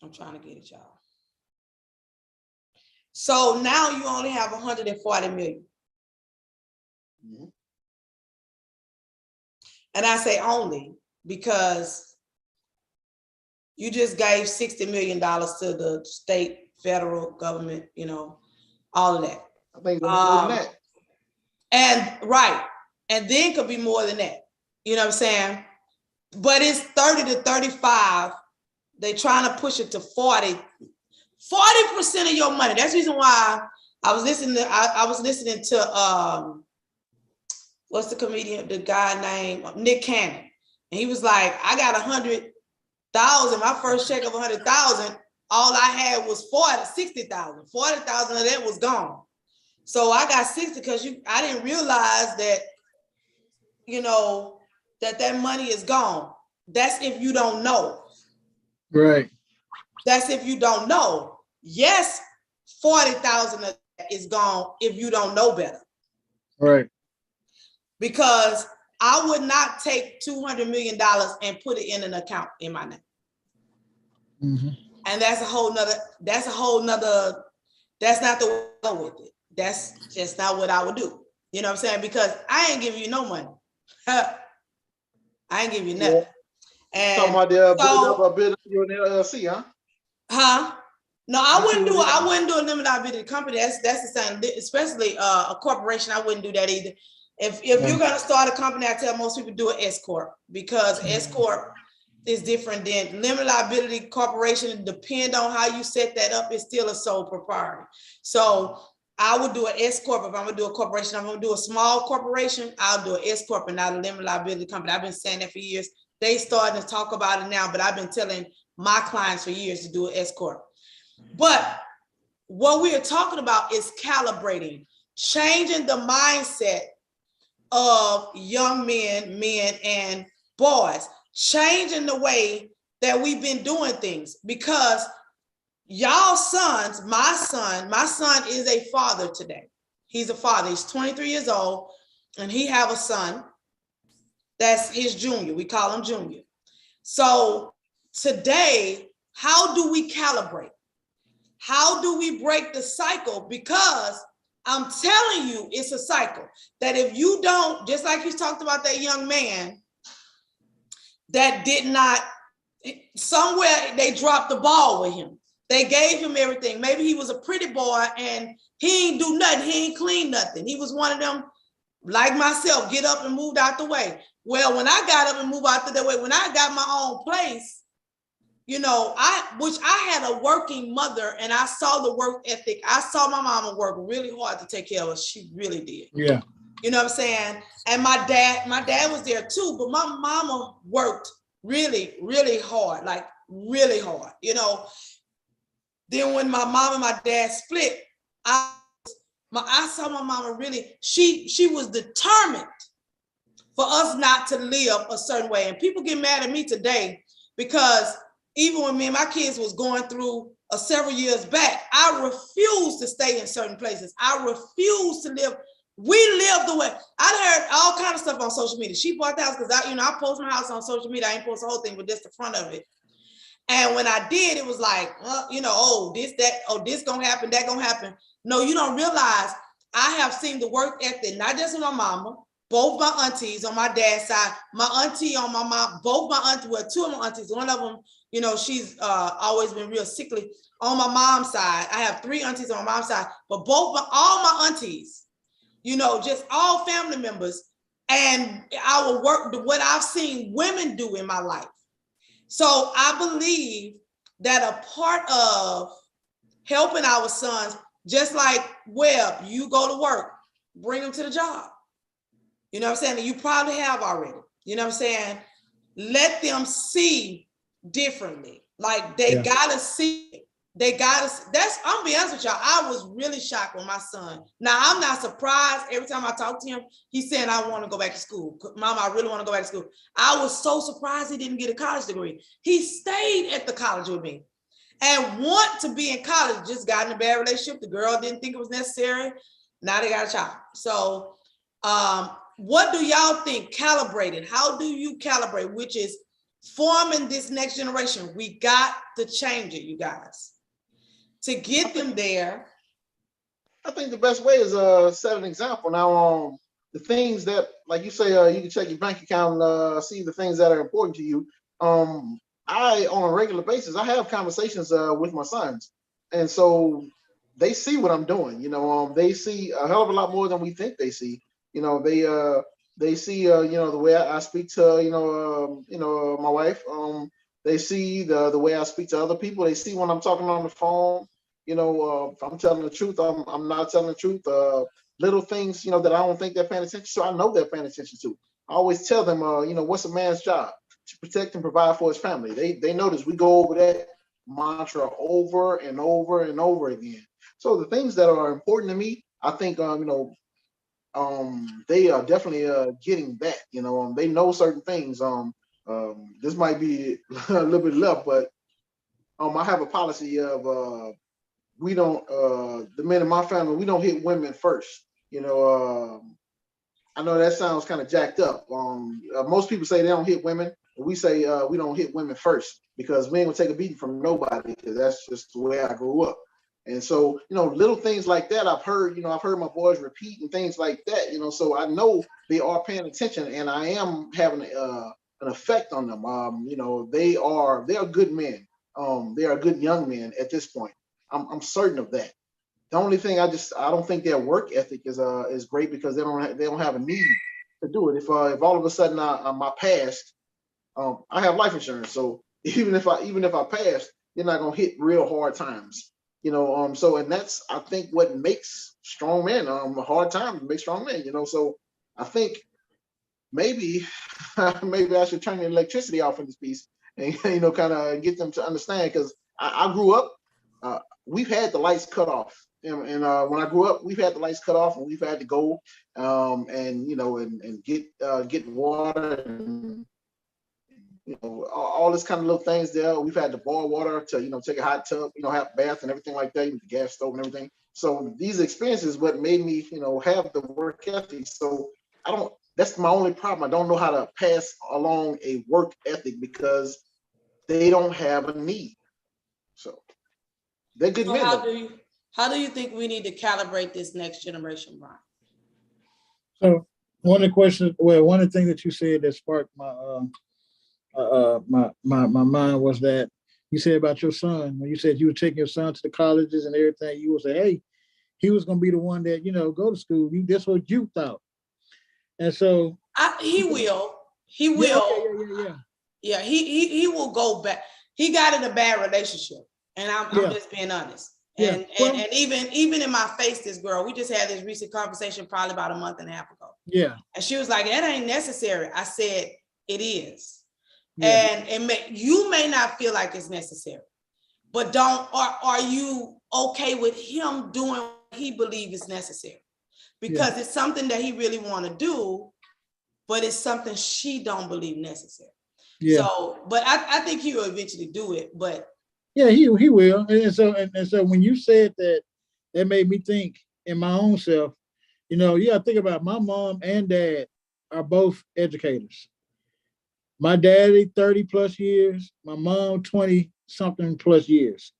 I'm trying to get it, y'all. So now you only have 140 million. Mm-hmm. And I say only because you just gave $60 million to the state, federal government, you know, all of that. I think it's more than that. And right. And then could be more than that. You know what I'm saying? But it's 30 to 35. They're trying to push it to 40. 40% of your money. That's the reason why I was listening to what's the comedian, the guy named Nick Cannon. And he was like, I got 100,000. My first check of 100,000, all I had was 60,000. 40,000 of that was gone. So I got 60 because I didn't realize that, you know, that money is gone. That's if you don't know. Right. That's if you don't know. Yes, 40,000 of that is gone if you don't know better. Right. Because I would not take $200 million and put it in an account in my name. Mm-hmm. And that's not the way I go with it. That's just not what I would do. You know what I'm saying? Because I ain't giving you no money. I ain't giving you nothing. Yeah. And talking about the building your LLC, huh? Huh? No, I wouldn't do a limited liability company. That's the same, especially a corporation. I wouldn't do that either. If you're gonna start a company, I tell most people do an S corp, because S corp is different than limited liability. Corporation, depend on how you set that up, it's still a sole proprietor. So I would do an S corp. If I'm gonna do a corporation, I'm gonna do a small corporation, I'll do an S corp and not a limited liability company. I've been saying that for years. They starting to talk about it now, but I've been telling my clients for years to do an S corp. But what we are talking about is calibrating, changing the mindset of young men and boys, changing the way that we've been doing things. Because y'all sons, my son is a father today. He's a father. He's 23 years old, and he have a son that's his junior. We call him Junior. So today, how do we calibrate? How do we break the cycle? Because I'm telling you, it's a cycle that if you don't, just like you talked about that young man that did not, somewhere they dropped the ball with him. They gave him everything. Maybe he was a pretty boy and he ain't do nothing. He ain't clean nothing. He was one of them, like myself, get up and moved out the way. Well, when I got up and moved out the way, when I got my own place, you know, I had a working mother, and I saw the work ethic. I saw my mama work really hard to take care of us. She really did. Yeah. You know what I'm saying? And my dad was there too, but my mama worked really, really hard, like really hard, you know. Then when my mom and my dad split, I saw my mama really, she was determined for us not to live a certain way. And people get mad at me today because even when me and my kids was going through several years back, I refused to stay in certain places. I refused to live. We lived the way. I heard all kind of stuff on social media. She bought the house because I post my house on social media. I ain't post the whole thing, but just the front of it. And when I did, it was like, this gonna happen, that gonna happen. No, you don't realize I have seen the work ethic, not just in my mama, both my aunties on my dad's side, my auntie on my mom, both my aunties, well, two of my aunties, one of them, she's always been real sickly. On my mom's side, I have 3 aunties on my mom's side, but all my aunties, just all family members, and our work, what I've seen women do in my life. So I believe that a part of helping our sons, just like Webb, you go to work, bring them to the job. You know what I'm saying? And you probably have already. You know what I'm saying? Let them see differently. Like they gotta see it. I'm being honest with y'all. I was really shocked with my son. Now I'm not surprised. Every time I talk to him, he's saying, I want to go back to school. Mama, I really want to go back to school. I was so surprised he didn't get a college degree. He stayed at the college with me and want to be in college. Just got in a bad relationship. The girl didn't think it was necessary. Now they got a child. So what do y'all think? Calibrated. How do you calibrate? Which is forming this next generation. We got to change it, you guys. To get them there. I think the best way is set an example. Now, the things that, like you say, you can check your bank account and see the things that are important to you. I, on a regular basis, I have conversations with my sons, and so they see what I'm doing. They see a hell of a lot more than we think they see. They see the way I speak to my wife. They see the way I speak to other people. They see when I'm talking on the phone. If I'm telling the truth, I'm not telling the truth. Little things, that I don't think they're paying attention to, I know they're paying attention to. I always tell them, what's a man's job? To protect and provide for his family. They notice we go over that mantra over and over and over again. So the things that are important to me, I think, they are definitely getting that. They know certain things. This might be a little bit left, but I have a policy of we don't the men in my family, we don't hit women first. I know that sounds kind of jacked up. Most people say they don't hit women, but we say we don't hit women first because we ain't gonna take a beating from nobody, because that's just the way I grew up. And so, little things like that I've heard my boys repeat and things like that, so I know they are paying attention and I am having an effect on them. They are good men. They are good young men at this point. I'm certain of that. The only thing I don't think their work ethic is great because they don't have a need to do it. If all of a sudden my past, I have life insurance, so even if I pass, they're not gonna hit real hard times. So, and that's, I think, what makes strong men, hard times make strong men. So I think maybe I should turn the electricity off in this piece and kind of get them to understand, because I grew up. We've had the lights cut off, and when I grew up, we've had the lights cut off, and we've had to go and get water and all this kind of little things there. We've had to boil water to take a hot tub, have a bath and everything like that, with the gas stove and everything. So these experiences what made me have the work ethic. So that's my only problem. I don't know how to pass along a work ethic because they don't have a need. So they're good men. How do you think we need to calibrate this next generation, Brian? So one of the things that you said that sparked my mind was that you said about your son. When you said you were taking your son to the colleges and everything, you would say, hey, he was going to be the one that, go to school. That's what you thought. And so he will. He will go back. He got in a bad relationship, and I'm just being honest. And, and even in my face, this girl, we just had this recent conversation probably about a month and a half ago. Yeah. And she was like, that ain't necessary. I said, it is. Yeah. And you may not feel like it's necessary, but are you okay with him doing what he believes is necessary? Because it's something that he really want to do, but it's something she don't believe necessary. Yeah. So, but I think he will eventually do it, but yeah, he will. And so when you said that, that made me think in my own self, you know, you gotta think about my mom and dad are both educators. My daddy, 30 plus years, my mom, 20 something plus years.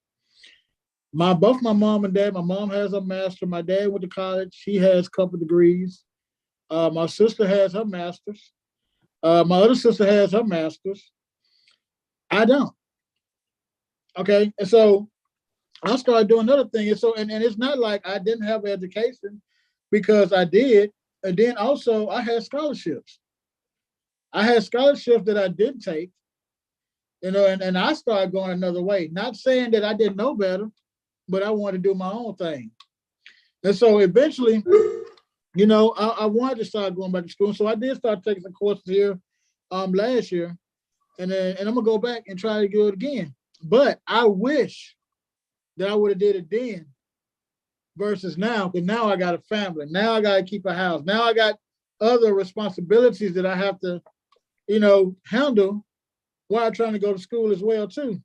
Both my mom and dad, my mom has a master, my dad went to college, she has a couple degrees. My sister has her master's. My other sister has her master's. I don't. Okay. And so I started doing another thing. And so, and it's not like I didn't have education, because I did. And then also I had scholarships. I had scholarships that I didn't take, you know, and I started going another way. Not saying that I didn't know better, but I wanted to do my own thing. And so eventually, you know, I wanted to start going back to school. So I did start taking some courses here last year. And I'm gonna go back and try to do it again. But I wish that I would have did it then versus now, because now I got a family. Now I got to keep a house. Now I got other responsibilities that I have to, you know, handle while trying to go to school as well too.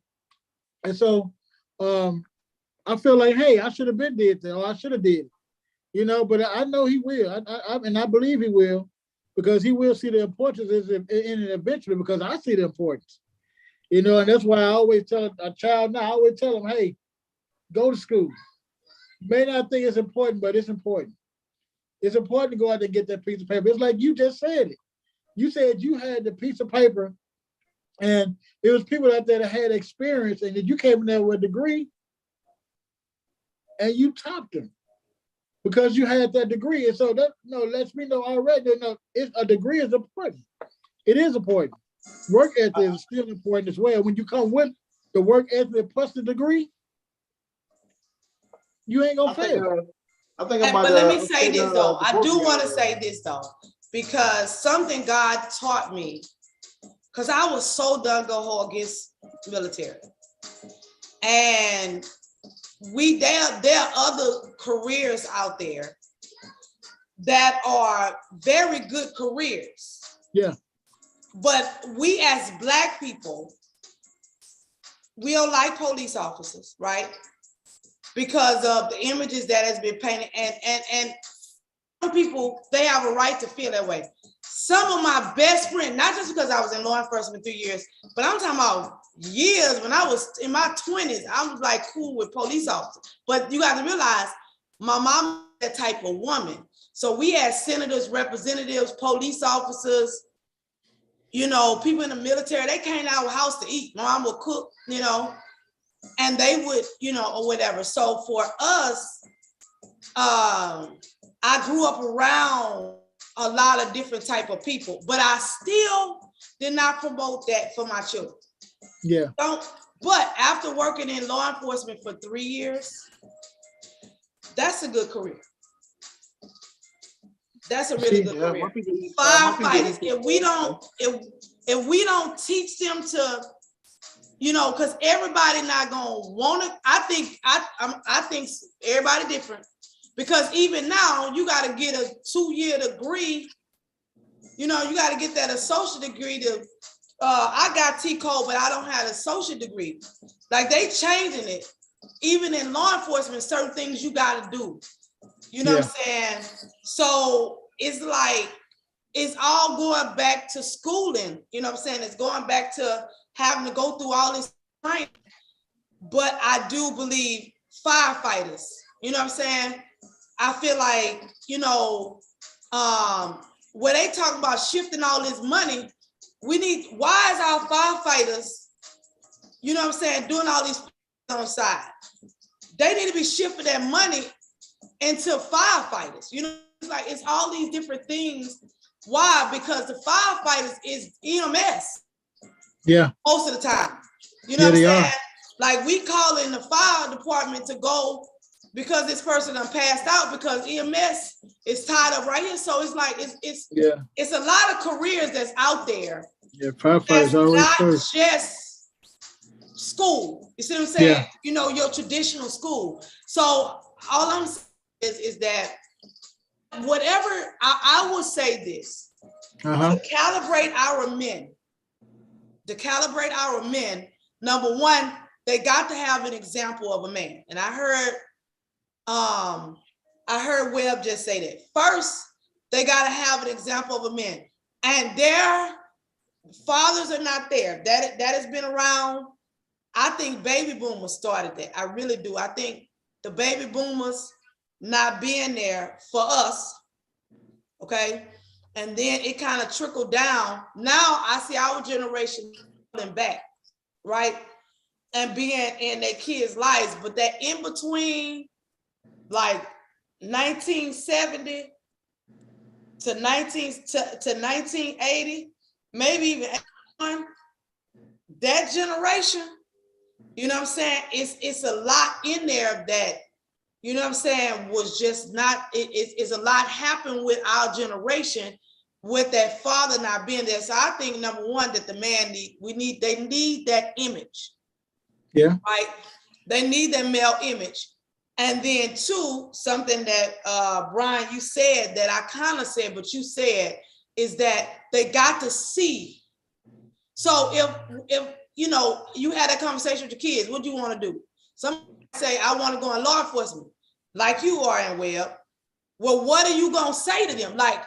And so I feel like, hey, I should have been did that, or I should have did it, you know. But I know he will, and I believe he will, because he will see the importance in it eventually. Because I see the importance, you know, and that's why I always tell a child now. I always tell them, hey, go to school. You may not think it's important, but it's important. It's important to go out there and get that piece of paper. It's like you just said it. You said you had the piece of paper, and it was people out there that had experience, and that you came in there with a degree, and you topped them because you had that degree. And so that lets me know already that a degree is important. It is important. Work ethic is still important as well. When you come with the work ethic plus the degree, you ain't gonna fail. I think but let me say this though. I do want to say this though, because something God taught me, because I was so done go against military, and there are other careers out there that are very good careers. Yeah. But we as Black people, we don't like police officers, right? Because of the images that has been painted, and some people, they have a right to feel that way. Some of my best friends, not just because I was in law enforcement 3 years, but I'm talking about years when I was in my 20s, I was like cool with police officers. But you got to realize, my mom was that type of woman. So we had senators, representatives, police officers, you know, people in the military. They came to our house to eat. My mom would cook, you know, and they would, you know, or whatever. So for us, I grew up around a lot of different type of people, but I still did not promote that for my children. Yeah. But after working in law enforcement for 3 years, that's a good career. That's a really good career. Firefighters, if we don't teach them to, you know, because everybody not gonna want to. I think everybody different, because even now you got to get a 2-year degree. You know, you got to get that associate degree to. I got T-code, but I don't have an associate degree. Like, they changing it. Even in law enforcement, certain things you got to do. You know what I'm saying? So it's like, it's all going back to schooling. You know what I'm saying? It's going back to having to go through all this training. But I do believe firefighters, you know what I'm saying? I feel like, you know, where they talk about shifting all this money, why is our firefighters, you know what I'm saying, doing all these on the side? They need to be shifting that money into firefighters. You know, it's like, it's all these different things. Why? Because the firefighters is EMS. Yeah. Most of the time. You know what I'm saying? Like we calling the fire department to go because this person done passed out because EMS is tied up right here. So it's like it's a lot of careers that's out there. Yeah, firefighters that's always not first. just school. You see what I'm saying? Yeah. You know, your traditional school. So all I'm saying is that whatever I will say this to calibrate our men. To calibrate our men, number one, they got to have an example of a man. And I heard Webb just say that. First, they got to have an example of a man. And their fathers are not there. That has been around. I think baby boomers started that. I really do. I think the baby boomers not being there for us, okay? And then it kind of trickled down. Now I see our generation coming back, right? And being in their kids' lives. But that in between, like 1970 to 1980, maybe even 81, that generation, you know what I'm saying? It's a lot in there that, you know what I'm saying, was just not, it's a lot happened with our generation with that father not being there. So I think number one, that the man they need that image. Yeah. Right? They need that male image. And then two, something that Brian, you said that I kind of said, but you said, is that they got to see. So if you know, you had a conversation with your kids, what do you want to do? Some say, I want to go in law enforcement, like you are in Webb. Well, what are you going to say to them? Like,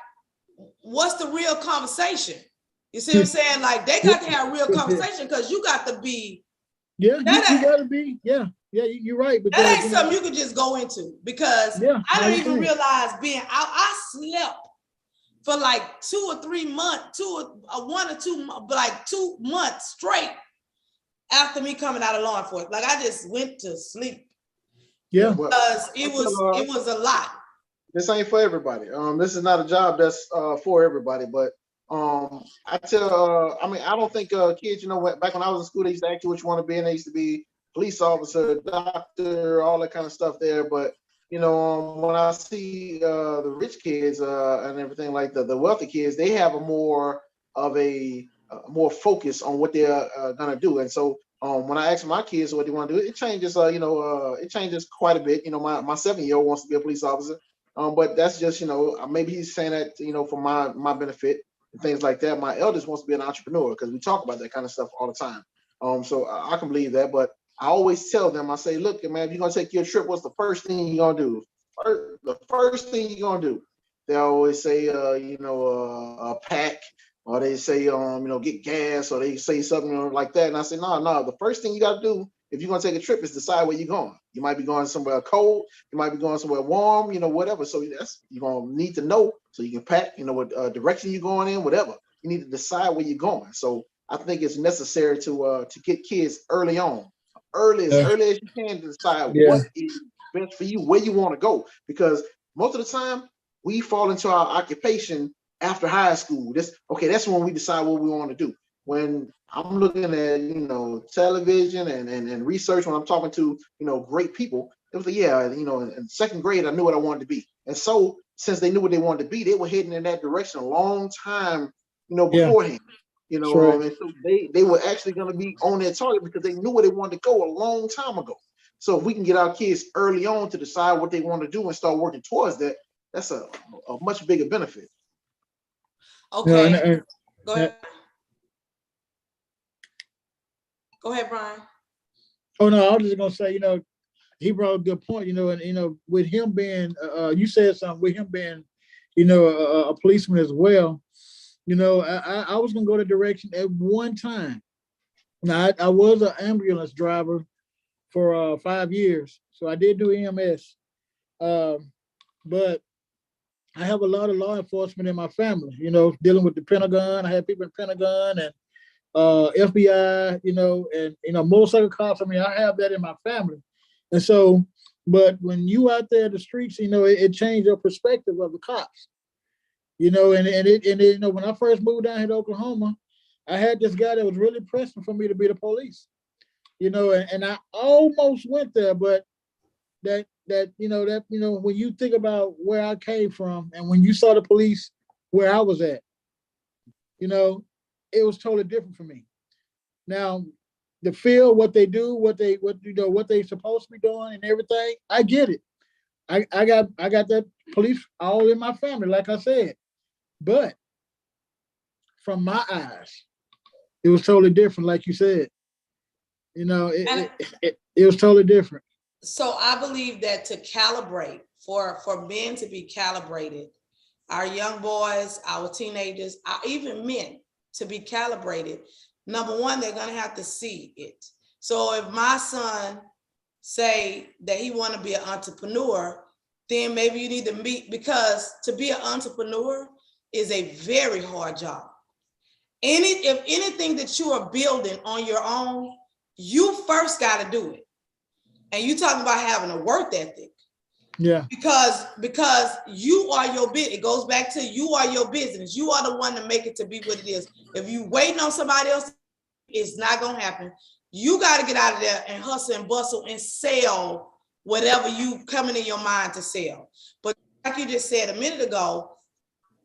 what's the real conversation? You see what I'm saying? Like, they got to have a real conversation because you got to be. Yeah, you got to be. Yeah, you're right. Because, that ain't something you can just go into because I don't even realize being out. I slept for like 2 or 3 months, 1 or 2, like 2 months straight after me coming out of law enforcement. Like I just went to sleep. Yeah, because it was a lot. This ain't for everybody. This is not a job that's for everybody. But I tell, I mean, I don't think kids, you know, back when I was in school, they used to ask you what you want to be, and they used to be police officer, doctor, all that kind of stuff there. But you know, when I see the rich kids and everything like the wealthy kids, they have a more of a more focus on what they're gonna do. And so when I ask my kids what they want to do, it changes. It changes quite a bit. You know, my 7-year-old wants to be a police officer. But that's just, you know, maybe he's saying that, you know, for my benefit and things like that. My eldest wants to be an entrepreneur because we talk about that kind of stuff all the time. So I can believe that. But I always tell them, I say, look, man, if you're going to take your trip, what's the first thing you're going to do? The first thing you're going to do. They always say, pack, or they say, get gas, or they say something like that. And I say, no, the first thing you got to do if you're going to take a trip is decide where you're going. You might be going somewhere cold. You might be going somewhere warm, you know, whatever. So you're going to need to know so you can pack, you know, what direction you're going in, whatever. You need to decide where you're going. So I think it's necessary to get kids early on, early as you can, to decide what is best for you, where you want to go. Because most of the time we fall into our occupation after high school. That's when we decide what we want to do. When I'm looking at, you know, television and research, when I'm talking to, you know, great people, it was like, in second grade, I knew what I wanted to be. And so since they knew what they wanted to be, they were heading in that direction a long time, you know, beforehand. You know, and so they were actually going to be on their target because they knew where they wanted to go a long time ago. So if we can get our kids early on to decide what they want to do and start working towards that, that's a much bigger benefit. Okay. Go ahead. Go ahead, Brian. Oh no, I was just gonna say, you know, he brought a good point, you know, and you know, with him being, you said something, with him being, you know, a policeman as well. You know, I was gonna go the direction at one time. Now I was an ambulance driver for 5 years, so I did do EMS, but I have a lot of law enforcement in my family. You know, dealing with the Pentagon. I had people in the Pentagon and FBI, you know, and motorcycle cops. I mean, I have that in my family, and so. But when you out there in the streets, you know, it changed your perspective of the cops. You know, and you know, when I first moved down here to Oklahoma, I had this guy that was really pressing for me to be the police. you know, and I almost went there, but when you think about where I came from and when you saw the police where I was at, you know, it was totally different for me. Now, the field, what they do, what they supposed to be doing and everything, I get it. I got that police all in my family, like I said. But from my eyes, it was totally different, like you said. You know, And it was totally different. so I believe that to calibrate for men to be calibrated, our young boys, our teenagers, even men to be calibrated, number one, they're gonna have to see it. So if my son say that he want to be an entrepreneur, then maybe you need to meet, because to be an entrepreneur is a very hard job. If anything that you are building on your own, you first got to do it. And you talking about having a work ethic. Yeah. Because you are your business. It goes back to you are your business. You are the one to make it to be what it is. If you waiting on somebody else, it's not gonna happen. You got to get out of there and hustle and bustle and sell whatever you coming in your mind to sell. But like you just said a minute ago,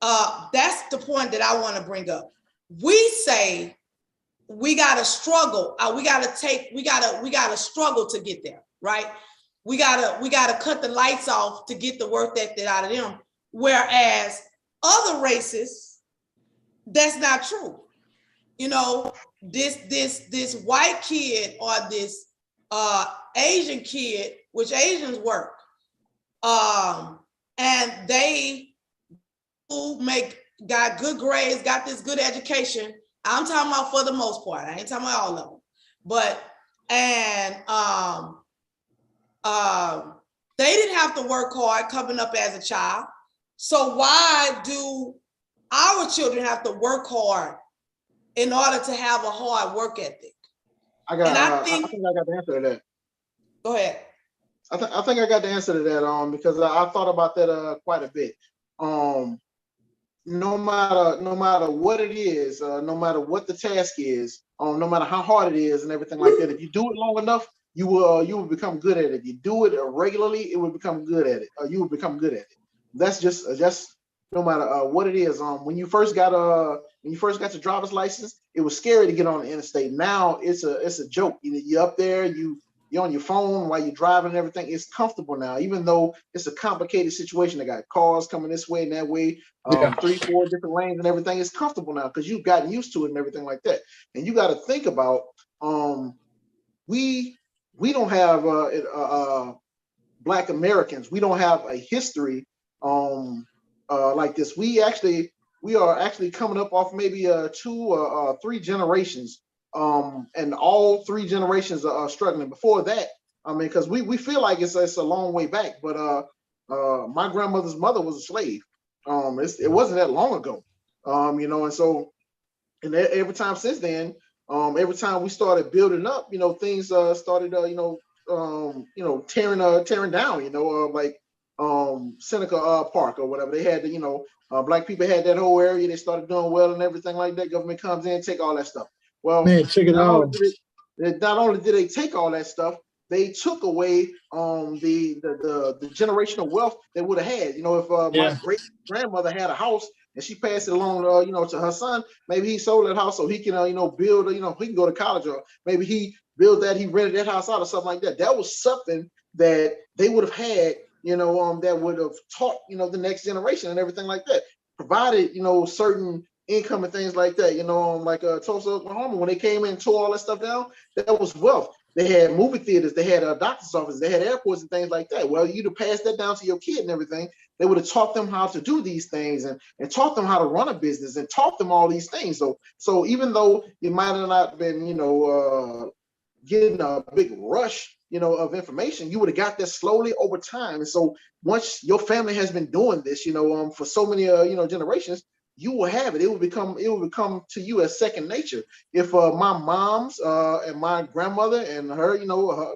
that's the point that I want to bring up. We say we gotta struggle. We gotta struggle to get there, right? We gotta cut the lights off to get the work ethic out of them. Whereas other races, that's not true. You know, this white kid or this Asian kid, which Asians work, and they got good grades, got this good education. I'm talking about for the most part. I ain't talking about all of them, but they didn't have to work hard coming up as a child. So why do our children have to work hard in order to have a hard work ethic? I think I got the answer to that. Go ahead. I think I got the answer to that. Because I thought about that quite a bit. No matter what it is, no matter what the task is, no matter how hard it is and everything like that, if you do it long enough, you will become good at it. If you do it regularly, it will become good at it. You will become good at it. That's just no matter what it is. When you first got your driver's license, it was scary to get on the interstate. Now it's a joke. You're up there, you're on your phone while you're driving and everything. It's comfortable now, even though it's a complicated situation. They got cars coming this way and that way, 3-4 different lanes and everything. It's comfortable now because you've gotten used to it and everything like that. And you got to think about we don't have Black Americans. We don't have a history like this. We are actually coming up off maybe 2 or 3 generations. And all 3 generations are struggling. Before that, I mean, because we feel like it's a long way back, but my grandmother's mother was a slave. It wasn't that long ago, and so, and every time since then, every time we started building up, things started, tearing down, like Seneca Park or whatever. They had, Black people had that whole area. They started doing well and everything like that. Government comes in, take all that stuff. Well, man, check it out. Not only did they take all that stuff, they took away the generational wealth they would have had. If my great grandmother had a house and she passed it along, to her son, maybe he sold that house so he can, build, he can go to college, or maybe he built that, he rented that house out or something like that. That was something that they would have had, that would have taught, the next generation and everything like that. Provided, certain income and things like that, like Tulsa, Oklahoma, when they came in and tore all that stuff down, that was wealth. They had movie theaters, they had doctor's offices, they had airports and things like that. Well, you'd have passed that down to your kid and everything. They would have taught them how to do these things and taught them how to run a business and taught them all these things. So even though you might have not been, getting a big rush, of information, you would have got this slowly over time. And so once your family has been doing this, for so many, generations, you will have it. It will become to you as second nature. If my mom's and my grandmother and her,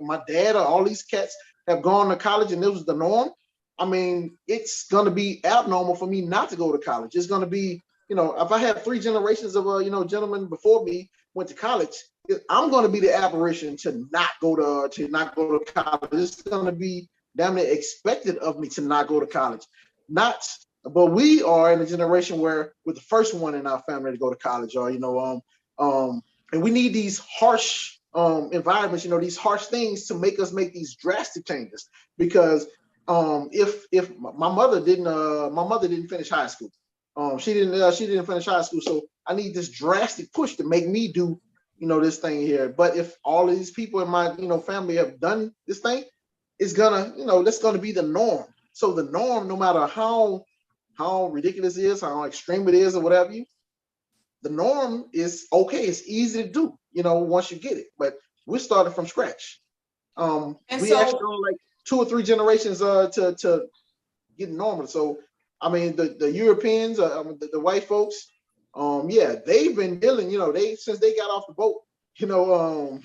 my dad, or all these cats have gone to college and this was the norm, I mean, it's going to be abnormal for me not to go to college. It's going to be you know, if I have 3 generations of you know, gentlemen before me went to college, I'm going to be the aberration to not go to college. It's going to be damn near expected of me to not go to college. Not, but we are in a generation where we're the first one in our family to go to college, or you know, and we need these harsh environments, you know, these harsh things to make us make these drastic changes. Because if my mother didn't finish high school, she didn't finish high school, so I need this drastic push to make me do, you know, this thing here. But if all of these people in my, you know, family have done this thing, it's gonna, you know, that's gonna be the norm. So the norm, no matter how ridiculous it is, how extreme it is, or whatever, the norm is okay. It's easy to do, you know, once you get it. But we're starting from scratch. And We so actually only like 2 or 3 generations to get normal. So I mean, the Europeans, the white folks, yeah, they've been dealing, you know, since they got off the boat, you know,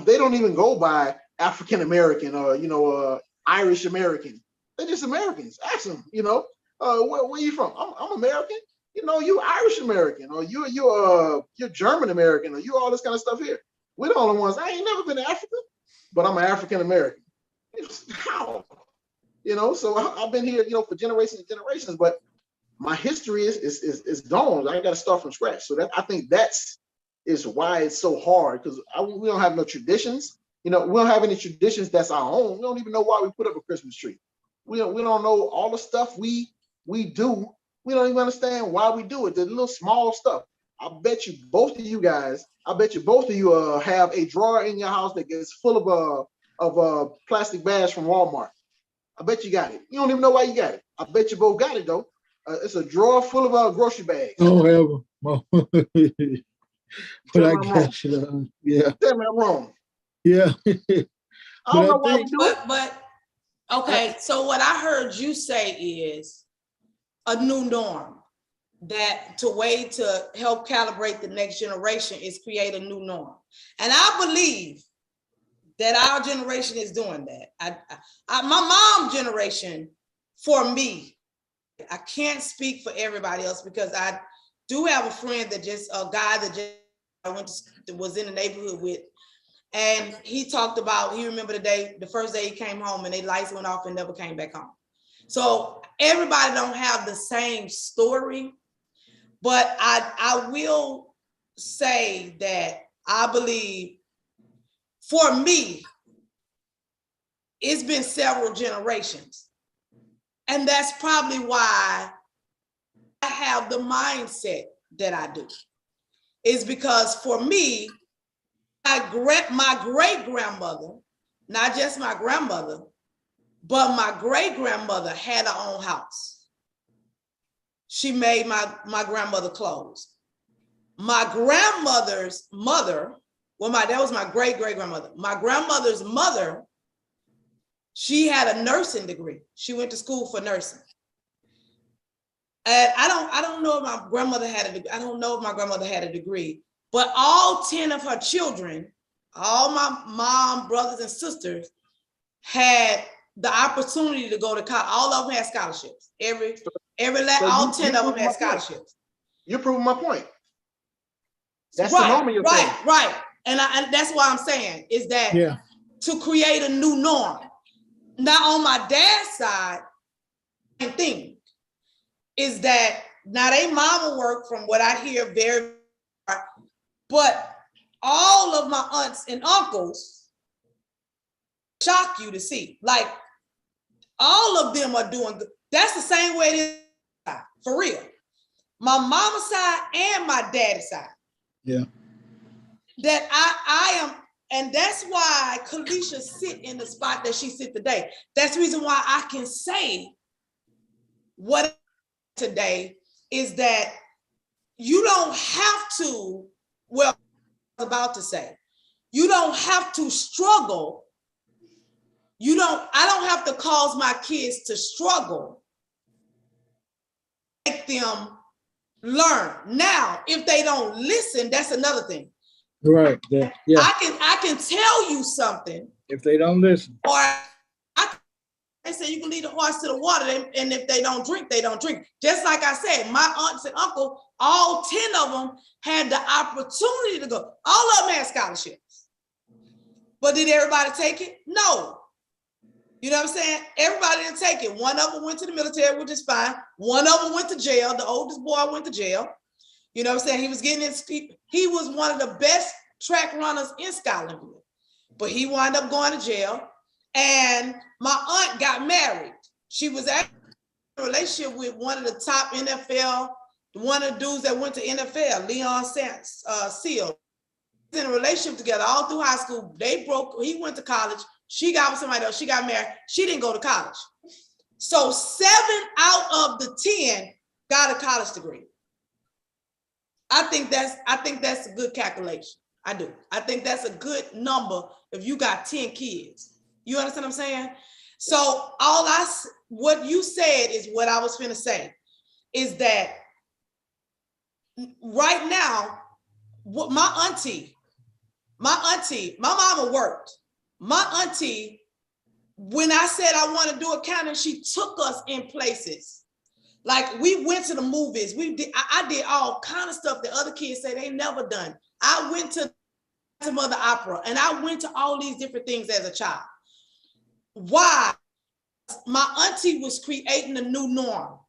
they don't even go by African American or, you know, Irish American. They're just Americans. Ask them, you know, where are you from? I'm American. You know, you Irish American, or you're German American, or you all this kind of stuff here. We're the only ones. I ain't never been to Africa, but I'm an African American. How? You know, so I've been here, you know, for generations and generations, but my history is gone. I got to start from scratch. So I think is why it's so hard, because we don't have no traditions. You know, we don't have any traditions that's our own. We don't even know why we put up a Christmas tree. We don't know all the stuff we do. We don't even understand why we do it. The little small stuff. I bet you both of you have a drawer in your house that gets full of plastic bags from Walmart. I bet you got it. You don't even know why you got it. I bet you both got it though. It's a drawer full of grocery bags. Oh, hell, but I I'm wrong. guess yeah. Tell me I'm wrong. Yeah. I don't know why we do it. But okay, so what I heard you say is a new norm, that to help calibrate the next generation is create a new norm. And I believe that our generation is doing that. My mom's generation, for me, I can't speak for everybody else, because I do have a friend a guy that was in the neighborhood with, and he talked about, he remembered the first day he came home and their lights went off and never came back home. So everybody don't have the same story, but I will say that I believe, for me, it's been several generations. And that's probably why I have the mindset that I do. Is because for me, my great-grandmother, not just my grandmother, but my great-grandmother had her own house. She made my grandmother clothes. My grandmother's mother, that was my great-great-grandmother. My grandmother's mother, she had a nursing degree. She went to school for nursing. And I don't know if my grandmother had a degree. I don't know if my grandmother had a degree, but all 10 of her children, all my mom, brothers, and sisters had the opportunity to go to college. All of them had scholarships. All 10 of them had scholarships. You're proving my point. That's right, the norm of your thing. Right. And that's why I'm saying is that to create a new norm. Now on my dad's side, same thing is that now they mama work, from what I hear, very hard, but all of my aunts and uncles shock you to see. Like, all of them are doing good. That's the same way it is, for real. My mama's side and my daddy's side. Yeah. That I am, and that's why Kalisha sit in the spot that she sit today. That's the reason why I can say what today is that you don't have to, well, I was about to say, you don't have to struggle. I don't have to cause my kids to struggle, make them learn. Now, if they don't listen, that's another thing. Right. Yeah. I can tell you something. If they don't listen. Or I can they say you can lead the horse to the water, and if they don't drink, they don't drink. Just like I said, my aunts and uncle, all 10 of them had the opportunity to go. All of them had scholarships. But did everybody take it? No. You know what I'm saying? Everybody didn't take it. One of them went to the military, which is fine. One of them went to jail. The oldest boy went to jail. You know what I'm saying? He was getting his, he was one of the best track runners in Scotlandville, but he wound up going to jail. And my aunt got married. She was actually in a relationship with one of the top NFL, one of the dudes that went to NFL, Leon Seal. In a relationship together all through high school. They broke, he went to college. She got with somebody else. She got married. She didn't go to college. So 7 out of the 10 got a college degree. I think that's a good calculation. I do. I think that's a good number if you got 10 kids. You understand what I'm saying? So what you said is what I was finna say, is that right now, what my mama worked. My auntie, when I said I want to do accounting, she took us in places. Like we went to the movies. I did all kind of stuff that other kids say they never done. I went to Mother Opera, and I went to all these different things as a child. Why? My auntie was creating a new norm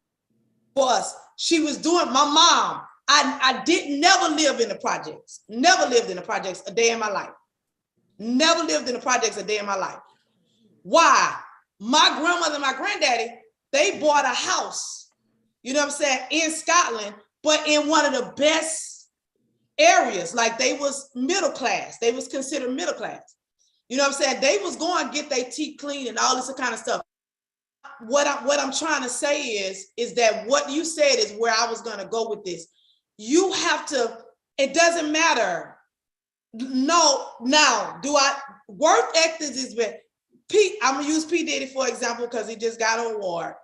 for us. She was doing, my mom, I didn't never live in the projects. Never lived in the projects a day in my life. Never lived in the projects a day in my life. Why? My grandmother and my granddaddy, they bought a house, you know what I'm saying, in Scotland, but in one of the best areas. Like they was middle class. They was considered middle class. You know what I'm saying? They was going to get their teeth clean and all this kind of stuff. What I'm trying to say is that what you said is where I was going to go with this. You have to, it doesn't matter. No, now, work ethics is bad. I'm going to use P. Diddy, for example, because he just got an award.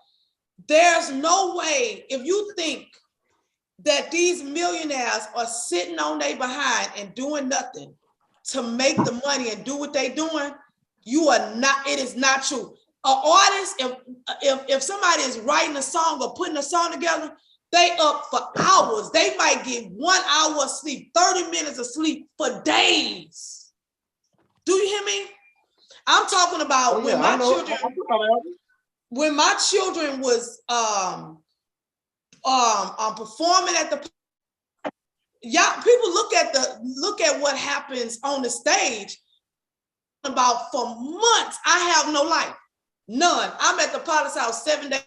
There's no way, if you think that these millionaires are sitting on their behind and doing nothing to make the money and do what they're doing, you are not, it is not true. An artist, if somebody is writing a song or putting a song together, they up for hours. They might get 1 hour of sleep, 30 minutes of sleep for days. Do you hear me? I'm talking about when my children was performing at the, y'all people look at what happens on the stage. About for months, I have no life, none. I'm at the Potter's house 7 days.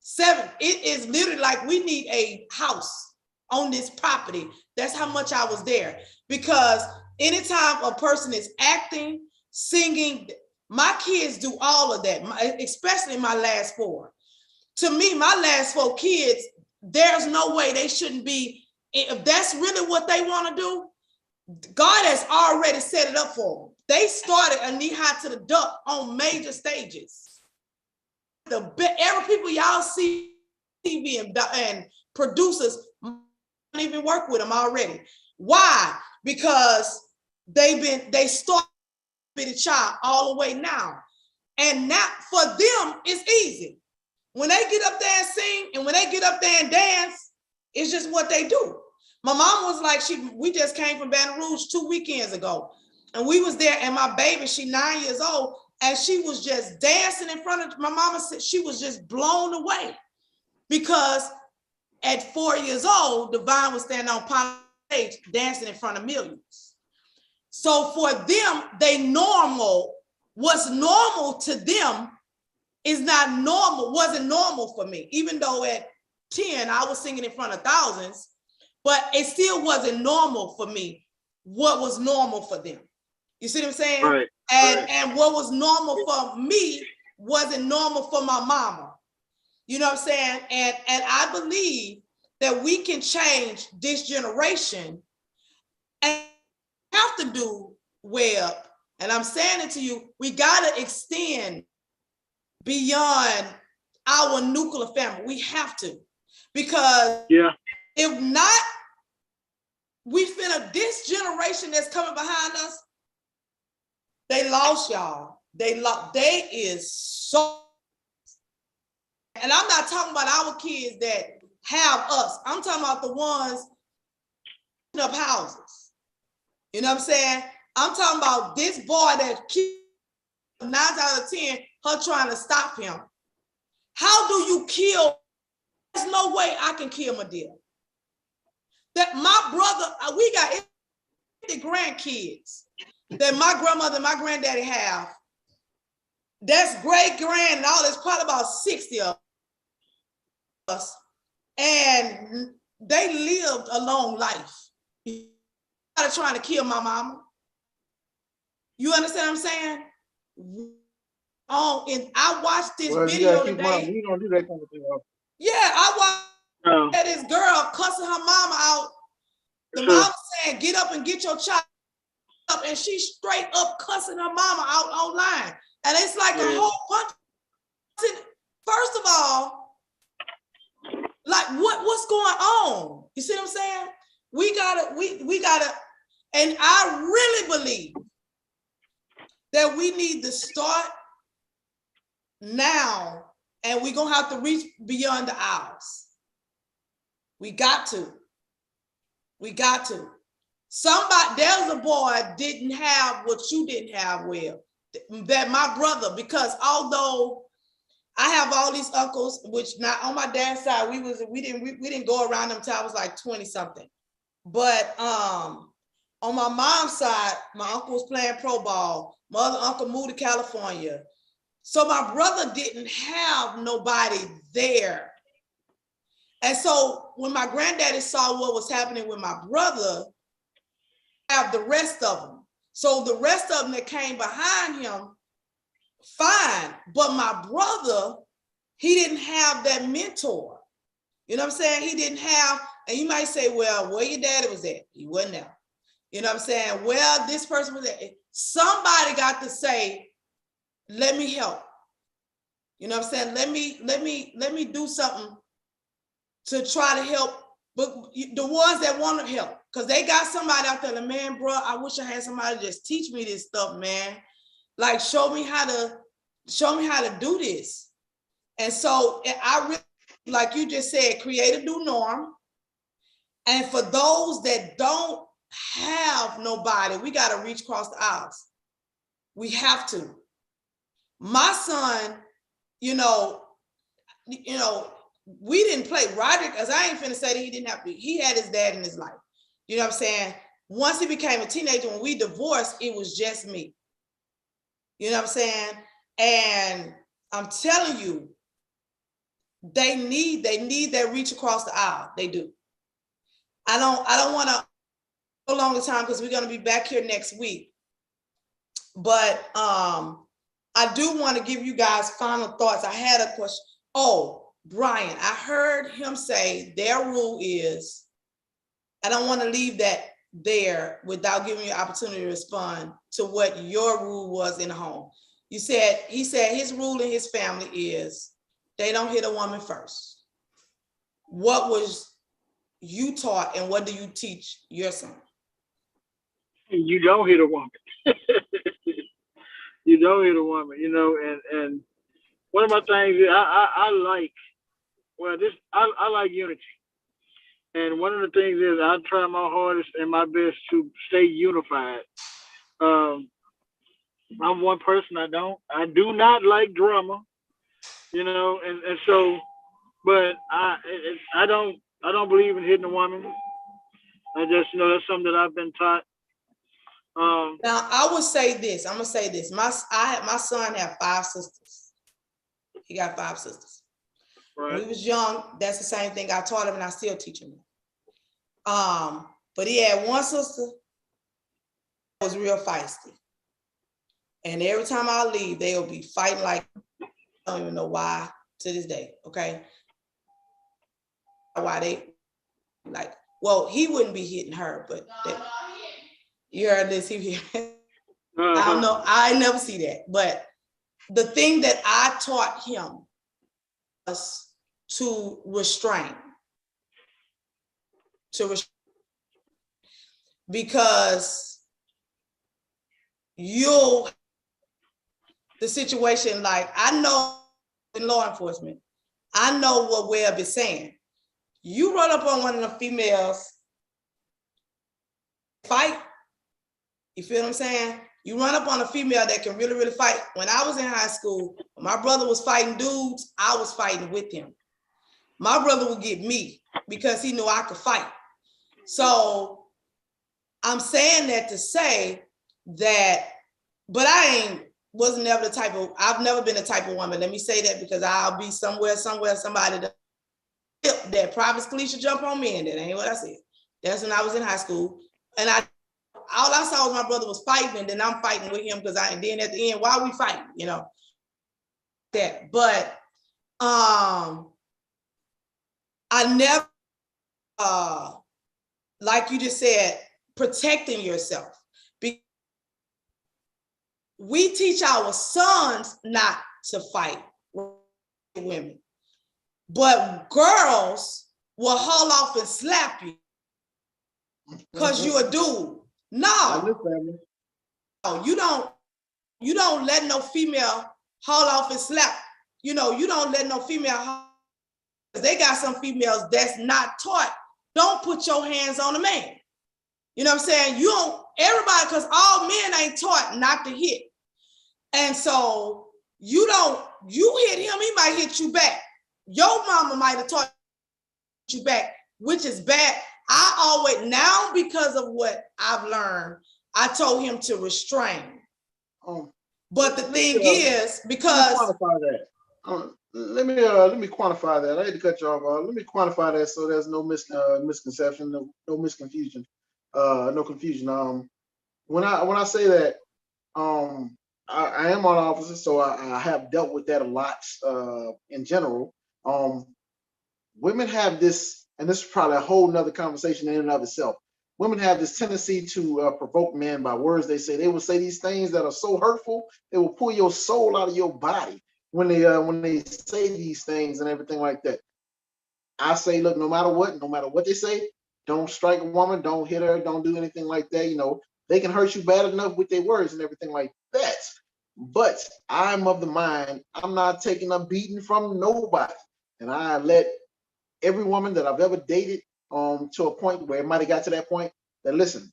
7. It is literally like we need a house on this property. That's how much I was there. Because anytime a person is acting, singing, my kids do all of that, especially my last 4. To me, my last 4 kids, there's no way they shouldn't be. If that's really what they want to do, God has already set it up for them. They started a knee high to the duck on major stages. Every people y'all see TV and producers don't even work with them already. Why? Because they started with a child all the way now. And now for them, it's easy. When they get up there and sing and when they get up there and dance, it's just what they do. My mom was like, we just came from Baton Rouge 2 weekends ago. And we was there, and my baby, she 9 years old, and she was just dancing in front of, my mama said she was just blown away. Because at 4 years old, Divine was standing on stage dancing in front of millions. So for them, what's normal to them is not normal, wasn't normal for me. Even though at 10, I was singing in front of thousands, but it still wasn't normal for me what was normal for them. You see what I'm saying? Right. And what was normal for me wasn't normal for my mama. You know what I'm saying? And I believe that we can change this generation and have to do well. And I'm saying it to you, we got to extend beyond our nuclear family. We have to. Because if not, this generation that's coming behind us, they lost, y'all. They is so And I'm not talking about our kids that have us. I'm talking about the ones up houses. You know what I'm saying? I'm talking about this boy that killed 9 out of 10, her trying to stop him. How do you kill? There's no way I can kill Madea. That my brother, we got 50 grandkids that my grandmother and my granddaddy have. That's great grand and all. There's probably about 60 of us. And they lived a long life. Trying to kill my mama. You understand what I'm saying? And I watched this video today. You don't do that kind of thing. Yeah, I watched this girl cussing her mama out. The mama saying, "Get up and get your child up," and she's straight up cussing her mama out online. And it's like a whole bunch. First of all, like what's going on? You see what I'm saying? We gotta, and I really believe that we need to start now, and we're gonna have to reach beyond the aisles. We got to. There's a boy didn't have what you didn't have, Will, that my brother, because although I have all these uncles, which not on my dad's side, we didn't go around them till I was like 20 something. But on my mom's side, my uncle was playing pro ball. My other uncle moved to California. So my brother didn't have nobody there. And so when my granddaddy saw what was happening with my brother, have the rest of them. So the rest of them that came behind him, fine. But my brother, he didn't have that mentor. You know what I'm saying? He didn't have, and you might say, well, where your daddy was at? He wasn't there. You know what I'm saying? Well, this person was there. Somebody got to say, let me help. You know what I'm saying? Let me do something to try to help, but the ones that want to help, because they got somebody out there, like, man, bro, I wish I had somebody to just teach me this stuff, man. Like, show me how to do this. And so I really, like you just said, create a new norm. And for those that don't have nobody, we got to reach across the aisles. We have to. My son, you know, we didn't play Roderick, because I ain't finna say that he didn't have to. He had his dad in his life. You know what I'm saying? Once he became a teenager, when we divorced, it was just me. You know what I'm saying? And I'm telling you, they need that reach across the aisle. They do. I don't want to go long time, because we're going to be back here next week. But I do want to give you guys final thoughts. I had a question. Oh, Brian, I heard him say their rule is, I don't want to leave that there without giving you an opportunity to respond to what your rule was in the home. He said his rule in his family is they don't hit a woman first. What was you taught, and what do you teach your son? You don't hit a woman. You don't hit a woman, you know, and one of my things is I like, well, I like unity. And one of the things is I try my hardest and my best to stay unified. I'm one person, I do not like drama, you know, and so, but I don't believe in hitting a woman. I just, you know, that's something that I've been taught. Now I would say this. I'm gonna say this. My son had 5 sisters. He got 5 sisters. Right. When he was young, that's the same thing I taught him, and I still teach him. But he had one sister that was real feisty, and every time I leave, they will be fighting like, I don't even know why to this day. Okay, why they like? Well, he wouldn't be hitting her, but you heard this. I don't know. I never see that. But the thing that I taught him was to restrain. Because the situation, like, I know in law enforcement, I know what Webb is saying. You run up on one of the females, fight. You feel what I'm saying? You run up on a female that can really, really fight. When I was in high school, my brother was fighting dudes, I was fighting with him. My brother would get me because he knew I could fight. So I'm saying that to say that, but wasn't never the type of, I've never been the type of woman. Let me say that because I'll be somewhere, somebody that Prophetess Kalisha jump on me, and that ain't what I said. That's when I was in high school. And all I saw was my brother was fighting, and then I'm fighting with him and then at the end, why are we fighting? You know, that. But I never, like you just said, protecting yourself. We teach our sons not to fight women, but girls will haul off and slap you because you're a dude. No, you don't let no female haul off and slap. You don't let no female. They got some females that's not taught. Don't put your hands on a man. You know what I'm saying? You don't, everybody, because all men ain't taught not to hit. And so you hit him, he might hit you back. Your mama might have taught you back, which is bad. I always, now because of what I've learned, I told him to restrain. But the thing is, because let me quantify that. I had to cut you off. Let me quantify that so there's no misconception, no misconfusion, no confusion. When I say that, I am on officer, so I have dealt with that a lot. In general, women have this, and this is probably a whole nother conversation in and of itself. Women have this tendency to provoke men by words they say. They will say these things that are so hurtful, they will pull your soul out of your body when they say these things and everything like that. I say, look, no matter what they say, don't strike a woman, don't hit her, don't do anything like that. They can hurt you bad enough with their words and everything like that. But I'm of the mind, I'm not taking a beating from nobody. And I let every woman that I've ever dated to a point where it might have got to that point that, listen,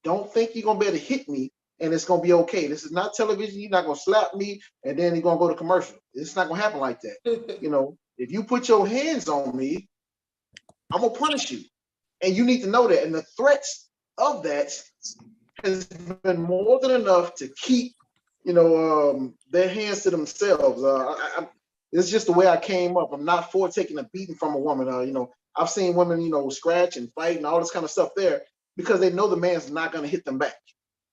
don't think you're going to be able to hit me and it's going to be okay. This is not television. You're not going to slap me and then you're going to go to commercial. It's not going to happen like that. If you put your hands on me, I'm going to punish you. And you need to know that. And the threats of that has been more than enough to keep, their hands to themselves. It's just the way I came up. I'm not for taking a beating from a woman. I've seen women, scratch and fight and all this kind of stuff there because they know the man's not going to hit them back.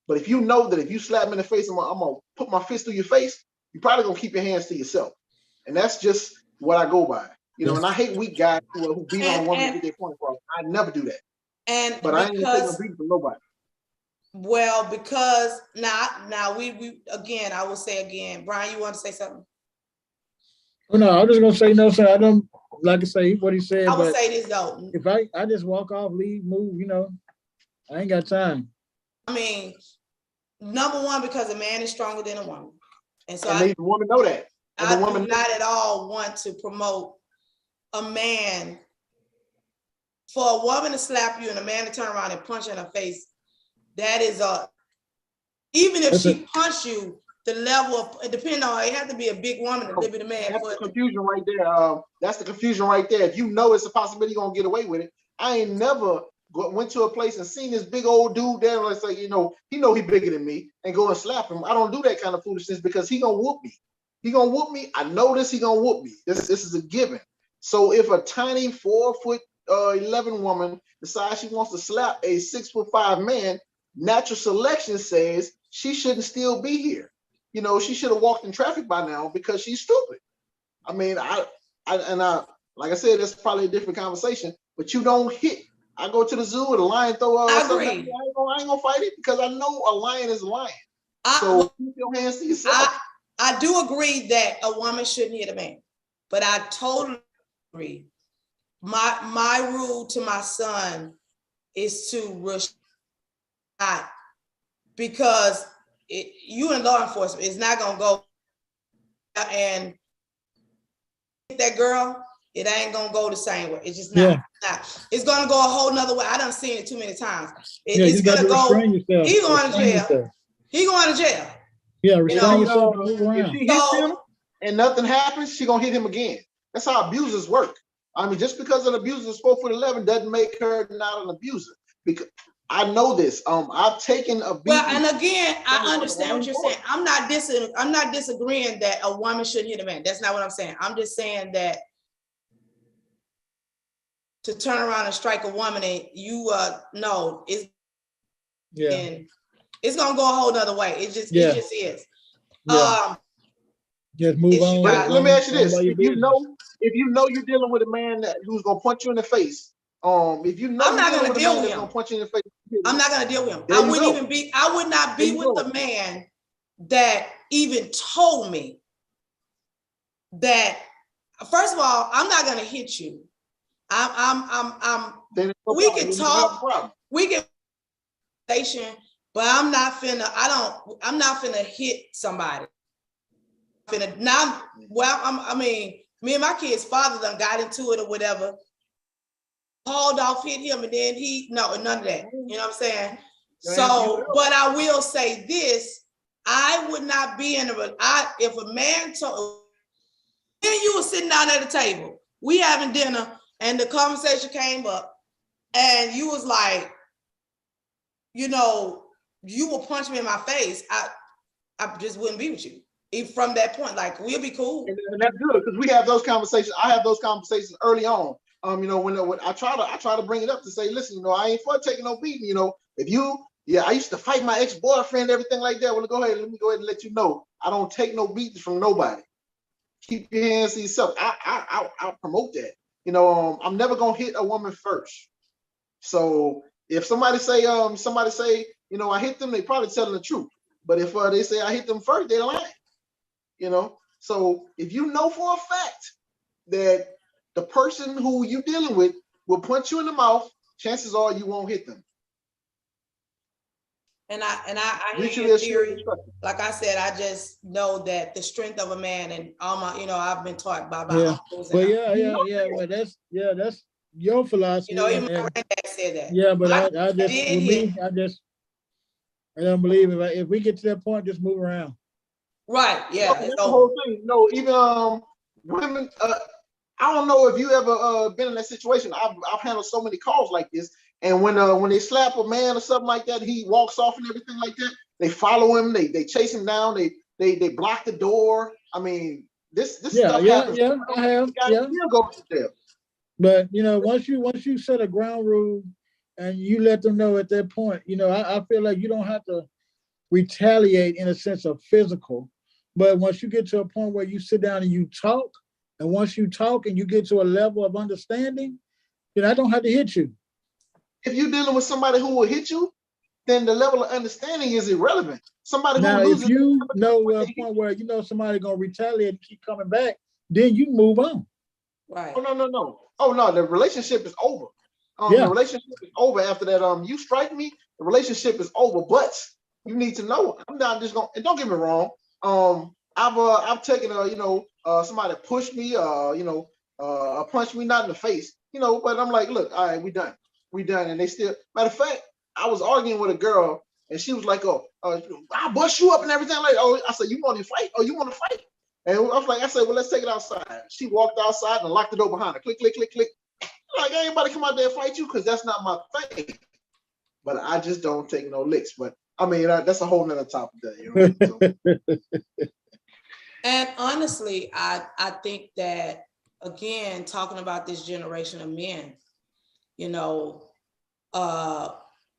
But if you know that if you slap me in the face, I'm going to put my fist through your face, you're probably going to keep your hands to yourself. And that's just what I go by. And I hate weak guys who beat on a woman to get their point across. I never do that. But I ain't taking a beating from nobody. Well, because now we again, I will say again, Brian, you want to say something? Oh, no, I'm just gonna say no, sir. I don't like to say what he said. I will say this though. If I just walk off, leave, move, I ain't got time. I mean, number one, because a man is stronger than a woman, and so the woman know that. I do not at all want to promote a man for a woman to slap you and a man to turn around and punch in her face. That is even if she punch you, the level of, depending on, it has to be a big woman to live with a man. That's the confusion right there. That's the confusion right there. If you know it's a possibility you're gonna get away with it, I ain't never went to a place and seen this big old dude there. Let's say, he know he bigger than me, and go and slap him. I don't do that kind of foolishness because he gonna whoop me. He gonna whoop me. I know this. He gonna whoop me. This is a given. So if a tiny 4'11" woman decides she wants to slap a 6'5" man, natural selection says she shouldn't still be here. She should have walked in traffic by now because she's stupid. I mean, I like I said, that's probably a different conversation, but you don't hit. I go to the zoo and a lion throw something at me. I ain't gonna fight it because I know a lion is a lion. So keep your hands to yourself. I do agree that a woman shouldn't hit a man, but I totally agree. My rule to my son is to respect, because you in law enforcement is not gonna go and hit that girl. It ain't gonna go the same way. It's just not. It's gonna go a whole nother way. I done seen it too many times. It's gonna go. He going to jail. He going to jail. Yeah, restrain yourself and move if around. she hits him and nothing happens, she gonna hit him again. That's how abusers work. I mean, just because an abuser is 4'11" doesn't make her not an abuser. Because I know this. I've taken a beating. Well, and again, I understand what you're saying. I'm not disagreeing that a woman shouldn't hit a man. That's not what I'm saying. I'm just saying that to turn around and strike a woman, and you no, it's and it's gonna go a whole nother way. It just is. Just move on. But let me ask you this: if you know you're dealing with a man who's gonna punch you in the face, if you know I'm not gonna deal with him. Gonna punch you in the face, I'm not gonna deal with him. I would not be with the man that even told me that. First of all, I'm not gonna hit you. We can talk. We can station, but I'm not finna hit somebody. I mean, me and my kid's father done got into it or whatever. Hauled off, hit him, and then none of that. You know what I'm saying? So, but I will say this: I would not be if a man told. Then you were sitting down at the table, we having dinner, and the conversation came up, and you was like, you will punch me in my face. I just wouldn't be with you. Even from that point, like, we'll be cool. And that's good because we have those conversations. I have those conversations early on. When I try to bring it up to say, listen, I ain't for taking no beating. I used to fight my ex-boyfriend, everything like that. Well, let me go ahead and let you know, I don't take no beatings from nobody. Keep your hands to yourself. I'll promote that. I'm never gonna hit a woman first. So if somebody say, I hit them, they probably telling the truth. But if they say I hit them first, they're lying. So if you know for a fact that the person who you're dealing with will punch you in the mouth, chances are you won't hit them. And I hear your theory. Like I said, I just know that the strength of a man, and all my, I've been taught by my uncles. Well, well, that's your philosophy. Even my granddad said that. Yeah, but I don't believe it. If we get to that point, just move around. Right. Yeah. That's the whole thing. Even women. I don't know if you ever been in that situation. I've handled so many calls like this, and when they slap a man or something like that, he walks off and everything like that. They follow him. They chase him down. They block the door. I mean, this stuff happens. I have. Go to jail. But once you set a ground rule and you let them know at that point, I feel like you don't have to retaliate in a sense of physical. But once you get to a point where you sit down and you talk, and once you talk and you get to a level of understanding, I don't have to hit you. If you're dealing with somebody who will hit you, then the level of understanding is irrelevant. Somebody now, who loses, if you know a point where somebody gonna retaliate and keep coming back, then you move on. Right. Oh no, the relationship is over. The relationship is over after that. You strike me, the relationship is over. But you need to know, I'm not just gonna. And don't get me wrong. I've taken somebody pushed me, punched me not in the face, but I'm like, look, all right, we done, and they still. Matter of fact, I was arguing with a girl, and she was like, I'll bust you up and everything. Like, I said, you want to fight? Oh, you want to fight? And I said, well, let's take it outside. She walked outside and locked the door behind her. Click, click, click, click. Like, ain't anybody come out there and fight you because that's not my thing. But I just don't take no licks. But I mean, that's a whole nother topic there. So. And honestly, I think that, again, talking about this generation of men,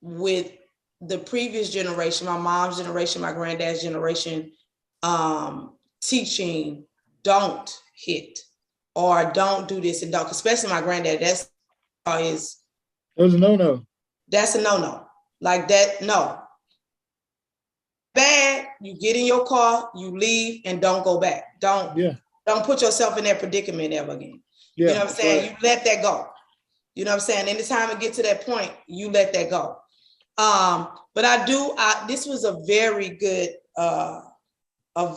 with the previous generation, my mom's generation, my granddad's generation, teaching don't hit or don't do this and don't, especially my granddad, that's a no. That's a no. Like that, no. Bad, you get in your car, you leave, and don't go back. Don't put yourself in that predicament ever again. You know what I'm saying? You let that go. You know what I'm saying? Anytime it gets to that point, you let that go. But this was a very good, a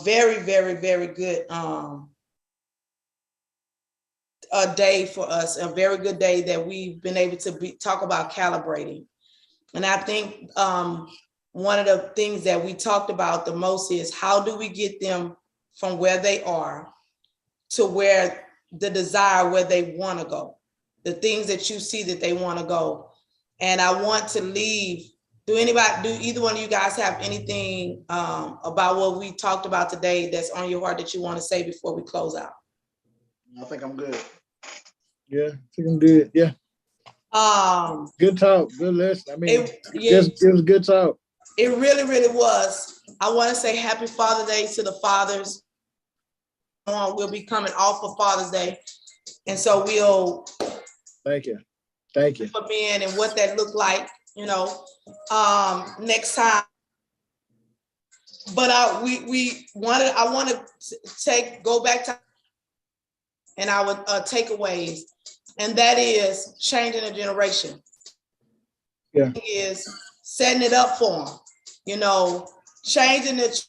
very, very, very good day for us, a very good day that we've been able to talk about calibrating. And I think one of the things that we talked about the most is how do we get them from where they are to where the desire, where they want to go, the things that you see that they want to go. And I want to leave. Do either one of you guys have anything about what we talked about today that's on your heart that you want to say before we close out? I think I'm good. Yeah, I think I'm good. Yeah. Good talk. Good list. I mean, it was good talk. It really, really was. I want to say happy Father's Day to the fathers. We'll be coming off of Father's Day. And so we'll thank you for being and what that looked like, next time. But I want to go back to and our takeaways, and that is changing a generation. Yeah, is setting it up for them, changing it,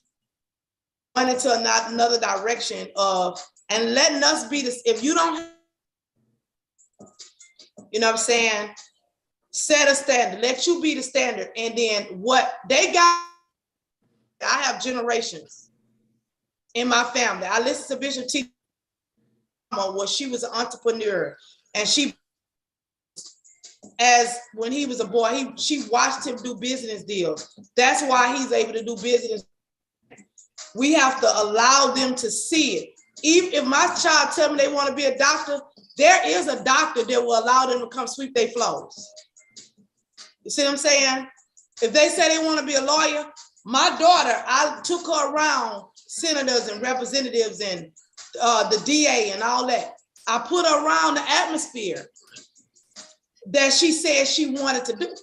going into another direction of, and letting us be this. If you don't, you know what I'm saying, set a standard, let you be the standard. And then what they got, I have generations in my family. I listened to Bishop T. Where she was an entrepreneur, and when he was a boy, she watched him do business deals. That's why he's able to do business. We have to allow them to see it. Even if my child tell me they want to be a doctor, there is a doctor that will allow them to come sweep their floors. You see what I'm saying? If they say they want to be a lawyer, my daughter, I took her around senators and representatives and the DA and all that. I put her around the atmosphere that she said she wanted to do.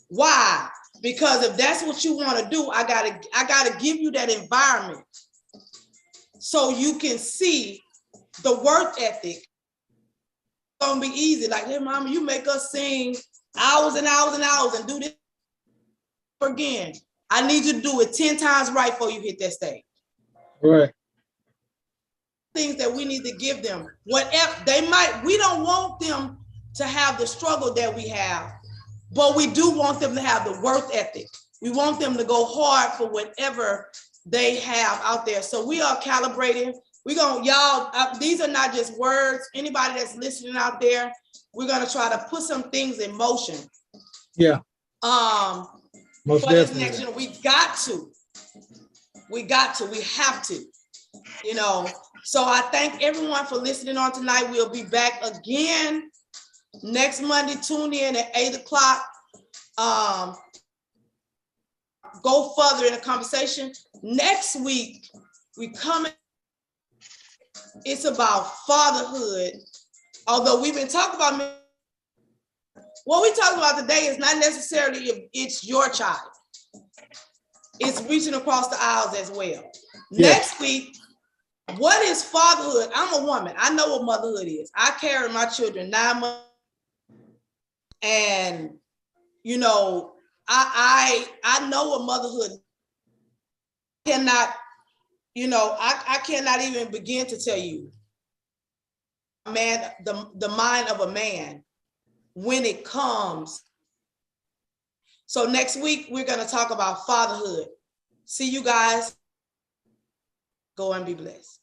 Why? Because if that's what you want to do, I gotta give you that environment so you can see the work ethic. It's gonna be easy. Like, hey, mama, you make us sing hours and hours and hours and do this again. I need you to do it 10 times right before you hit that stage. Right. Things that we need to give them. Whatever they might, we don't want them to have the struggle that we have, but we do want them to have the work ethic. We want them to go hard for whatever they have out there. So we are calibrating. We're going, y'all, these are not just words. Anybody that's listening out there, we're going to try to put some things in motion. Yeah. Most definitely. Next year, we have to, So I thank everyone for listening on tonight. We'll be back again next Monday. Tune in at 8:00. Go further in the conversation. Next week, it's about fatherhood. Although we've been talking about, what we talking about today is not necessarily if it's your child. It's reaching across the aisles as well. Yes. Next week, what is fatherhood? I'm a woman. I know what motherhood is. I carry my children 9 months. And, I know what motherhood is. I cannot even begin to tell you, man, the mind of a man when it comes. So next week, we're going to talk about fatherhood. See you guys. Go and be blessed.